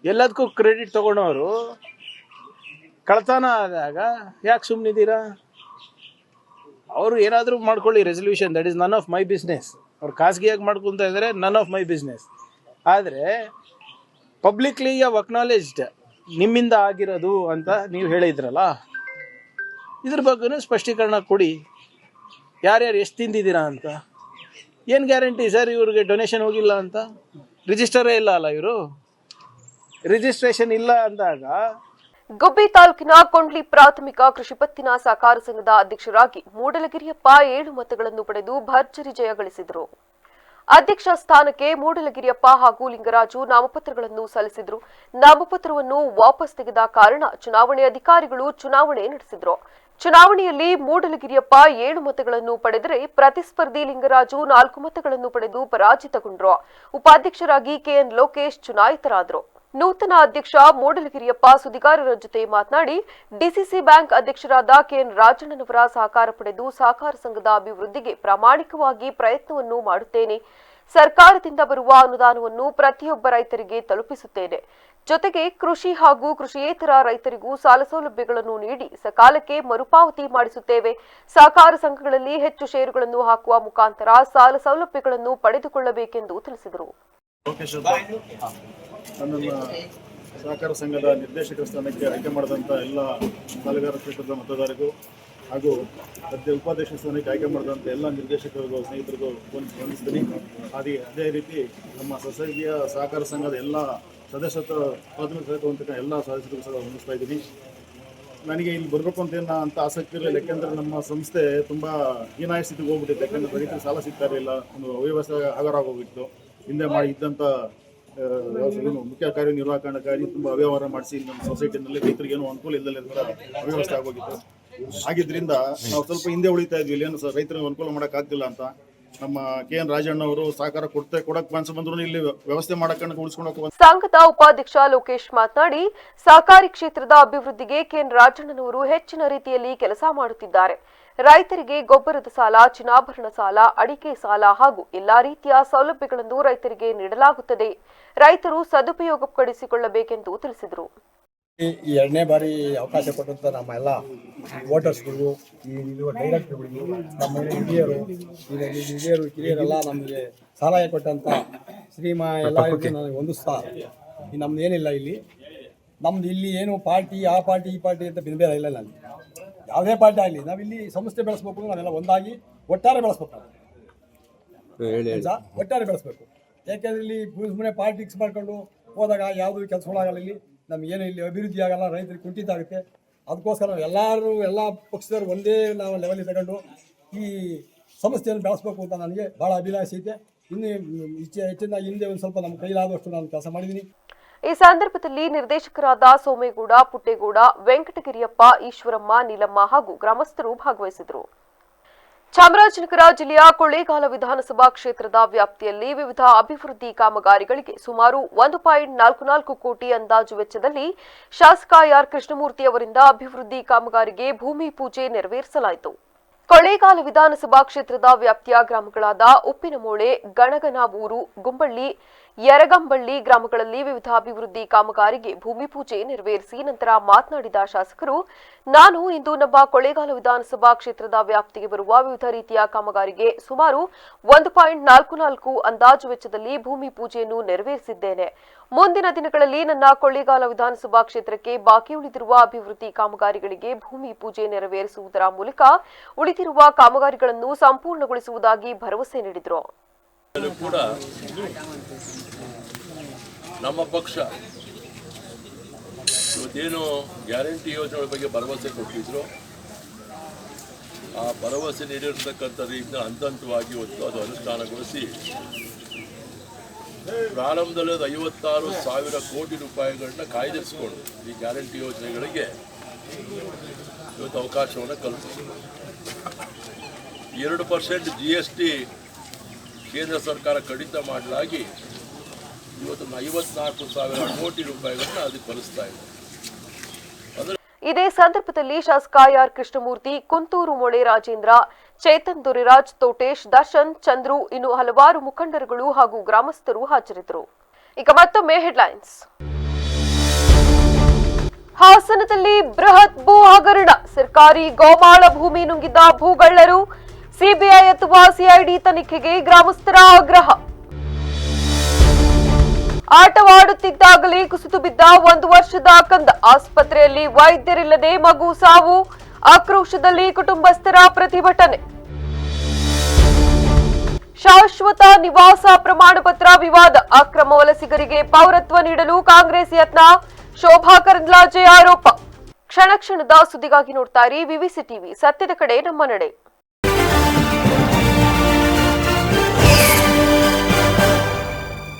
ಎಲ್ಲದಕ್ಕೂ ಕ್ರೆಡಿಟ್ ತಗೊಳೋರು ಕಳ್ತನ ಆದಾಗ ಯಾಕೆ ಸುಮ್ಮನಿದ್ದೀರಾ? ಅವರು ಏನಾದರೂ ಮಾಡ್ಕೊಳ್ಳಿ resolution, that is none of my business. ಅವ್ರು ಖಾಸಗಿಯಾಗಿ ಮಾಡ್ಕೊತಾ ಇದ್ದಾರೆ, ನನ್ ಆಫ್ ಮೈ ಬಿಸ್ನೆಸ್. ಆದರೆ ಪಬ್ಲಿಕ್ಲಿ ಯು ಅಕ್ನಾಲೇಜ್ಡ್ ನಿಮ್ಮಿಂದ ಆಗಿರೋದು ಅಂತ ನೀವು ಹೇಳಿದ್ರಲ್ಲ, ಇದ್ರ ಬಗ್ಗೆನೂ ಸ್ಪಷ್ಟೀಕರಣ ಕೊಡಿ. ಯಾರ್ಯಾರು ಎಷ್ಟು ತಿಂದಿದ್ದೀರಾ ಅಂತ. ಏನು ಗ್ಯಾರಂಟಿ ಸರ್ ಇವ್ರಿಗೆ ಡೊನೇಷನ್ ಹೋಗಿಲ್ಲ ಅಂತ? ರಿಜಿಸ್ಟರೇ ಇಲ್ಲ ಅಲ್ಲ, ಇವರು ರಿಜಿಸ್ಟ್ರೇಷನ್ ಇಲ್ಲ ಅಂದಾಗ. ಗುಬ್ಬಿ ತಾಲೂಕಿನ ಕೊಂಡ್ಲಿ ಪ್ರಾಥಮಿಕ ಕೃಷಿ ಪತ್ತಿನ ಸಹಕಾರ ಸಂಘದ ಅಧ್ಯಕ್ಷರಾಗಿ ಮೂಡಲಗಿರಿಯಪ್ಪ 7 ಮತಗಳನ್ನು ಪಡೆದು ಭರ್ಜರಿ ಜಯ ಗಳಿಸಿದರು. ಅಧ್ಯಕ್ಷ ಸ್ಥಾನಕ್ಕೆ ಮೂಡಲಗಿರಿಯಪ್ಪ ಹಾಗೂ ಲಿಂಗರಾಜು ನಾಮಪತ್ರಗಳನ್ನು ಸಲ್ಲಿಸಿದ್ರು. ನಾಮಪತ್ರವನ್ನು ವಾಪಸ್ ತೆಗೆದ ಕಾರಣ ಚುನಾವಣೆ ಅಧಿಕಾರಿಗಳು ಚುನಾವಣೆ ನಡೆಸಿದ್ರು. ಚುನಾವಣೆಯಲ್ಲಿ ಮೂಡಲಗಿರಿಯಪ್ಪ 7 ಮತಗಳನ್ನು ಪಡೆದರೆ ಪ್ರತಿಸ್ಪರ್ಧಿ ಲಿಂಗರಾಜು 4 ಮತಗಳನ್ನು ಪಡೆದು ಪರಾಜಿತಗೊಂಡರು. ಉಪಾಧ್ಯಕ್ಷರಾಗಿ ಕೆಎನ್ ಲೋಕೇಶ್ ಚುನಾಯಿತರಾದರು. ನೂತನ ಅಧ್ಯಕ್ಷ ಮೂಡಲಗಿರಿಯಪ್ಪ ಸುದ್ದಿಗಾರರ ಜೊತೆ ಮಾತನಾಡಿ, ಡಿಸಿಸಿ ಬ್ಯಾಂಕ್ ಅಧ್ಯಕ್ಷರಾದ ಕೆಎನ್ ರಾಜಣ್ಣನವರ ಸಹಕಾರ ಪಡೆದು ಸಹಕಾರ ಸಂಘದ ಅಭಿವೃದ್ಧಿಗೆ ಪ್ರಾಮಾಣಿಕವಾಗಿ ಪ್ರಯತ್ನವನ್ನು ಮಾಡುತ್ತೇನೆ. ಸರ್ಕಾರದಿಂದ ಬರುವ ಅನುದಾನವನ್ನು ಪ್ರತಿಯೊಬ್ಬ ರೈತರಿಗೆ ತಲುಪಿಸುತ್ತೇನೆ. ಜೊತೆಗೆ ಕೃಷಿ ಹಾಗೂ ಕೃಷಿಯೇತರ ರೈತರಿಗೂ ಸಾಲ ಸೌಲಭ್ಯಗಳನ್ನು ನೀಡಿ ಸಕಾಲಕ್ಕೆ ಮರುಪಾವತಿ ಮಾಡಿಸುತ್ತೇವೆ. ಸಹಕಾರ ಸಂಘಗಳಲ್ಲಿ ಹೆಚ್ಚು ಷೇರುಗಳನ್ನು ಹಾಕುವ ಮುಖಾಂತರ ಸಾಲ ಸೌಲಭ್ಯಗಳನ್ನು ಪಡೆದುಕೊಳ್ಳಬೇಕೆಂದು ತಿಳಿಸಿದರು. ನನ್ನನ್ನು ಸಹಕಾರ ಸಂಘದ ನಿರ್ದೇಶಕರ ಸ್ಥಾನಕ್ಕೆ ಆಯ್ಕೆ ಮಾಡಿದಂಥ ಎಲ್ಲ ಸಾಲಗಾರ ಕ್ಷೇತ್ರದ ಮತದಾರರಿಗೂ ಹಾಗೂ ಉಪಾಧ್ಯಕ್ಷ ಸ್ಥಾನಕ್ಕೆ ಆಯ್ಕೆ ಮಾಡಿದಂಥ ಎಲ್ಲ ನಿರ್ದೇಶಕರಿಗೂ ಸ್ನೇಹಿತರಿಗೂ ವಂದಿಸ್ತೀನಿ. ಅದೇ ರೀತಿ ನಮ್ಮ ಸೊಸೈಟಿಯ ಸಹಕಾರ ಸಂಘದ ಎಲ್ಲ ಸದಸ್ಯತ್ವ ಪ್ರಾಥಮಿಕ ಸದಸ್ಯತ್ವ ಎಲ್ಲ ಸದಸ್ಯರಿಗೂ ಸಹ ವಂದಿಸ್ತಾ ಇದ್ದೀನಿ. ನನಗೆ ಇಲ್ಲಿ ಬರಬೇಕು ಅಂತ ಆಸಕ್ತಿ ಇರಲಿಲ್ಲ, ಯಾಕೆಂದರೆ ನಮ್ಮ ಸಂಸ್ಥೆ ತುಂಬ ಹೀನಾಯ ಸ್ಥಿತಿಗೆ ಹೋಗ್ಬಿಟ್ಟಿತ್ತು. ಯಾಕೆಂದರೆ ರೈತರಿಗೆ ಸಾಲ ಸಿಗ್ತಾ ಇರಲಿಲ್ಲ, ಒಂದು ಅವ್ಯವಸ್ಥೆ ಆಗೋಗಿತ್ತು. ಹಿಂದೆ ಮಾಡಿ ಇದ್ದಂಥ ಮುಖ್ಯ ಕಾರ್ಯನಿರ್ವಾಹಕಾಧಿಕಾರಿ ತುಂಬ ಅವ್ಯವಹಾರ ಮಾಡಿಸಿ ನಮ್ಮ ಸೊಸೈಟಿನಲ್ಲಿ ರೈತರಿಗೆ ಏನೂ ಅನುಕೂಲ ಇಲ್ಲದೆ ಅವ್ಯವಸ್ಥೆ ಆಗೋಗಿತ್ತು. ಆಗಿದ್ದರಿಂದ ನಾವು ಸ್ವಲ್ಪ ಹಿಂದೆ ಉಳಿತಾ ಇದ್ವಿ, ಇಲ್ಲೇನು ರೈತರಿಗೆ ಅನುಕೂಲ ಮಾಡೋಕ್ಕಾಗ್ತಿಲ್ಲ ಅಂತ. ನಮ್ಮ KN ರಾಜಣ್ಣ ಅವರು ಸಹಕಾರ ಕೊಡಕ್ಕೆ ಮನಸ್ಸು ಬಂದ್ರು ಇಲ್ಲಿ ವ್ಯವಸ್ಥೆ ಮಾಡಕ್ಕೆ ಉಳಿಸ್ಕೊಂಡು ಸಂಘದ ಉಪಾಧ್ಯಕ್ಷ ಲೋಕೇಶ್ ಮಾತನಾಡಿ, ಸಹಕಾರಿ ಕ್ಷೇತ್ರದ ಅಭಿವೃದ್ಧಿಗೆ KN ರಾಜಣ್ಣನವರು ಹೆಚ್ಚಿನ ರೀತಿಯಲ್ಲಿ ಕೆಲಸ ಮಾಡುತ್ತಿದ್ದಾರೆ. ರೈತರಿಗೆ ಗೊಬ್ಬರದ ಸಾಲ, ಚಿನ್ನಾಭರಣ ಸಾಲ, ಅಡಿಕೆ ಸಾಲ ಹಾಗೂ ಎಲ್ಲಾ ರೀತಿಯ ಸೌಲಭ್ಯಗಳನ್ನು ರೈತರಿಗೆ ನೀಡಲಾಗುತ್ತದೆ. ರೈತರು ಸದುಪಯೋಗಪಡಿಸಿಕೊಳ್ಳಬೇಕೆಂದು ತಿಳಿಸಿದರು. ಈ ಎರಡನೇ ಬಾರಿ ಅವಕಾಶ ಕೊಟ್ಟಂತ ನಮ್ಮ ಎಲ್ಲ ವೋಟರ್ಸ್ಗಳು, ಇರುವ ಡೈರೆಕ್ಟರ್ಗಳಿಗೂ, ನಮ್ಮ ಹಿರಿಯರೆಲ್ಲ ನಮಗೆ ಸಲಹೆ ಕೊಟ್ಟಂತ ಶ್ರೀಮಾ ಎಲ್ಲ ನನಗೆ ಹೊಂದಿಸ್ತಾ, ನಮ್ದು ಏನಿಲ್ಲ ಇಲ್ಲಿ, ನಮ್ದು ಇಲ್ಲಿ ಏನು ಪಾರ್ಟಿ ಆ ಪಾರ್ಟಿ ಈ ಪಾರ್ಟಿ ಅಂತ ಬಿಂಬೇದ ಇಲ್ಲ. ನನಗೆ ಯಾವುದೇ ಪಾರ್ಟಿ ಆಗಲಿ, ನಾವಿಲ್ಲಿ ಸಂಸ್ಥೆ ಬೆಳೆಸ್ಬೇಕು, ನಾವೆಲ್ಲ ಒಂದಾಗಿ ಒಟ್ಟಾರೆ ಬೆಳೆಸ್ಬೇಕು. ಒಟ್ಟಾರೆ ಬೆಳೆಸ್ಬೇಕು. ಯಾಕೆಂದ್ರೆ ಇಲ್ಲಿ ಸುಮ್ಮನೆ ಪಾಲಿಟಿಕ್ಸ್ ಮಾಡ್ಕೊಂಡು ಹೋದಾಗ ಯಾವುದೂ ಕೆಲಸಗಳಾಗಲ್ಲ. ಇಲ್ಲಿ ನಮಗೇನು ಇಲ್ಲಿ ಅಭಿವೃದ್ಧಿ ಆಗಲ್ಲ, ರೈತರಿಗೆ ಕುಂಠಿತ ಆಗುತ್ತೆ. ಅದಕ್ಕೋಸ್ಕರ ಎಲ್ಲರೂ ಎಲ್ಲ ಪಕ್ಷದವರು ಒಂದೇ ನಾವು ಲೆವೆಲಿಗೆ ತಗೊಂಡು ಈ ಸಂಸ್ಥೆಯನ್ನು ಬೆಳೆಸ್ಬೇಕು ಅಂತ ನನಗೆ ಭಾಳ ಅಭಿಲಾಷೆ ಐತೆ. ಇನ್ನು ಹೆಚ್ಚಿನ ಹಿಂದೆ ಒಂದು ಸ್ವಲ್ಪ ನಮ್ಮ ಕೈಲಾದಷ್ಟು ನಾನು ಕೆಲಸ ಮಾಡಿದ್ದೀನಿ. ಈ ಸಂದರ್ಭದಲ್ಲಿ ನಿರ್ದೇಶಕರಾದ ಸೋಮೇಗೌಡ, ಪುಟ್ಟೇಗೌಡ, ವೆಂಕಟಗಿರಿಯಪ್ಪ, ಈಶ್ವರಮ್ಮ, ನೀಲಮ್ಮ ಹಾಗೂ ಗ್ರಾಮಸ್ಥರು ಭಾಗವಹಿಸಿದರು. ಚಾಮರಾಜನಗರ ಜಿಲ್ಲೆಯ ಕೊಳ್ಳೇಗಾಲ ವಿಧಾನಸಭಾ ಕ್ಷೇತ್ರದ ವ್ಯಾಪ್ತಿಯಲ್ಲಿ ವಿವಿಧ ಅಭಿವೃದ್ಧಿ ಕಾಮಗಾರಿಗಳಿಗೆ ಸುಮಾರು 1.44 ಕೋಟಿ ಅಂದಾಜು ವೆಚ್ಚದಲ್ಲಿ ಶಾಸಕ ಆರ್ ಕೃಷ್ಣಮೂರ್ತಿ ಅವರಿಂದ ಅಭಿವೃದ್ಧಿ ಕಾಮಗಾರಿಗೆ ಭೂಮಿ ಪೂಜೆ ನೆರವೇರಿಸಲಾಯಿತು. ಕೊಳ್ಳೇಗಾಲ ವಿಧಾನಸಭಾ ಕ್ಷೇತ್ರದ ವ್ಯಾಪ್ತಿಯ ಗ್ರಾಮಗಳಾದ ಉಪ್ಪಿನಮೂಳೆ, ಗಣಗನಾವೂರು, ಗುಂಬಳ್ಳಿ, ಯರಗಂಬಳ್ಳಿ ಗ್ರಾಮಗಳಲ್ಲಿ ವಿವಿಧ ಅಭಿವೃದ್ಧಿ ಕಾಮಗಾರಿಗೆ ಭೂಮಿ ಪೂಜೆ ನೆರವೇರಿಸಿ ನಂತರ ಮಾತನಾಡಿದ ಶಾಸಕರು, ನಾನು ಇಂದು ನಮ್ಮ ಕೊಳ್ಳೇಗಾಲ ವಿಧಾನಸಭಾ ಕ್ಷೇತ್ರದ ವ್ಯಾಪ್ತಿಗೆ ಬರುವ ವಿವಿಧ ರೀತಿಯ ಕಾಮಗಾರಿಗೆ ಸುಮಾರು 1.44 ಅಂದಾಜು ವೆಚ್ಚದಲ್ಲಿ ಭೂಮಿ ಪೂಜೆಯನ್ನು ನೆರವೇರಿಸಿದ್ದೇನೆ. ಮುಂದಿನ ದಿನಗಳಲ್ಲಿ ನನ್ನ ಕೊಳ್ಳೇಗಾಲ ವಿಧಾನಸಭಾ ಕ್ಷೇತ್ರಕ್ಕೆ ಬಾಕಿ ಉಳಿದಿರುವ ಅಭಿವೃದ್ಧಿ ಕಾಮಗಾರಿಗಳಿಗೆ ಭೂಮಿ ಪೂಜೆ ನೆರವೇರಿಸುವುದರ ಮೂಲಕ ಉಳಿದಿರುವ ಕಾಮಗಾರಿಗಳನ್ನು ಸಂಪೂರ್ಣಗೊಳಿಸುವುದಾಗಿ ಭರವಸೆ ನೀಡಿದರು. ಕೂಡ ನಮ್ಮ ಪಕ್ಷ ಇವತ್ತೇನು ಗ್ಯಾರಂಟಿ ಯೋಜನೆಗಳ ಬಗ್ಗೆ ಭರವಸೆ ಕೊಟ್ಟಿದ್ರು, ಆ ಭರವಸೆ ನೀಡಿರತಕ್ಕಂಥ ರೀತಿಯ ಹಂತವಾಗಿ ಇವತ್ತು ಅದು ಅನುಷ್ಠಾನಗೊಳಿಸಿ ಪ್ರಾರಂಭದಲ್ಲಿ 56,000 ಕೋಟಿ ರೂಪಾಯಿಗಳನ್ನ ಕಾಯ್ದಿರಿಸಿಕೊಂಡು ಈ ಗ್ಯಾರಂಟಿ ಯೋಜನೆಗಳಿಗೆ ಇವತ್ತು ಅವಕಾಶವನ್ನು ಕಲ್ಪಿಸಿದ್ರು. 2% GST ಕೇಂದ್ರ ಸರ್ಕಾರ ಕಡಿತ ಮಾಡಲಾಗಿ ಇವತ್ತು 54,000 ಕೋಟಿ ರೂಪಾಯಿಗಳನ್ನ ಅದಕ್ಕೆ ಬಳಸ್ತಾ ಇದೆ. ಇದೇ ಸಂದರ್ಭದಲ್ಲಿ ಶಾಸಕ ಆರ್ ಕೃಷ್ಣಮೂರ್ತಿ, ಕುಂತೂರು ಮೊಳೆ ರಾಜೇಂದ್ರ, ಚೇತನ್ ದೊರೆರಾಜ್, ತೋಟೇಶ್, ದರ್ಶನ್, ಚಂದ್ರು ಇನ್ನು ಹಲವಾರು ಮುಖಂಡರುಗಳು ಹಾಗೂ ಗ್ರಾಮಸ್ಥರು ಹಾಜರಿದ್ದರು. ಈಗ ಮತ್ತೊಮ್ಮೆ ಹೆಡ್ಲೈನ್ಸ್. ಹಾಸನದಲ್ಲಿ ಬೃಹತ್ ಭೂ ಹಗರಣ, ಸರ್ಕಾರಿ ಗೋಮಾಳ ಭೂಮಿ ನುಂಗಿದ್ದ ಭೂಗಳ್ಳರು, ಸಿಬಿಐ ಅಥವಾ ಸಿಐಡಿ ತನಿಖೆಗೆ ಗ್ರಾಮಸ್ಥರ ಆಗ್ರಹ. ಆಟವಾಡುತ್ತಿದ್ದಾಗಲೇ ಕುಸಿದು ಬಿದ್ದ 1 ವರ್ಷದ ಕಂದ, ಆಸ್ಪತ್ರೆಯಲ್ಲಿ ವೈದ್ಯರಿಲ್ಲದೆ ಮಗು ಸಾವು, ಆಕ್ರೋಶದಲ್ಲಿ ಕುಟುಂಬಸ್ಥರ ಪ್ರತಿಭಟನೆ. ಶಾಶ್ವತ ನಿವಾಸ ಪ್ರಮಾಣ ಪತ್ರ ವಿವಾದ, ಅಕ್ರಮ ವಲಸಿಗರಿಗೆ ಪೌರತ್ವ ನೀಡಲು ಕಾಂಗ್ರೆಸ್ ಯತ್ನ, ಶೋಭಾ ಕರಂದ್ಲಾಜೆ ಆರೋಪ. ಕ್ಷಣ ಕ್ಷಣದ ಸುದ್ದಿಗಾಗಿ ನೋಡ್ತಾ ಇರಿ ವಿವಿಸಿ ಟಿವಿ, ಸತ್ಯದ ಕಡೆ ನಮ್ಮ ನಡೆ.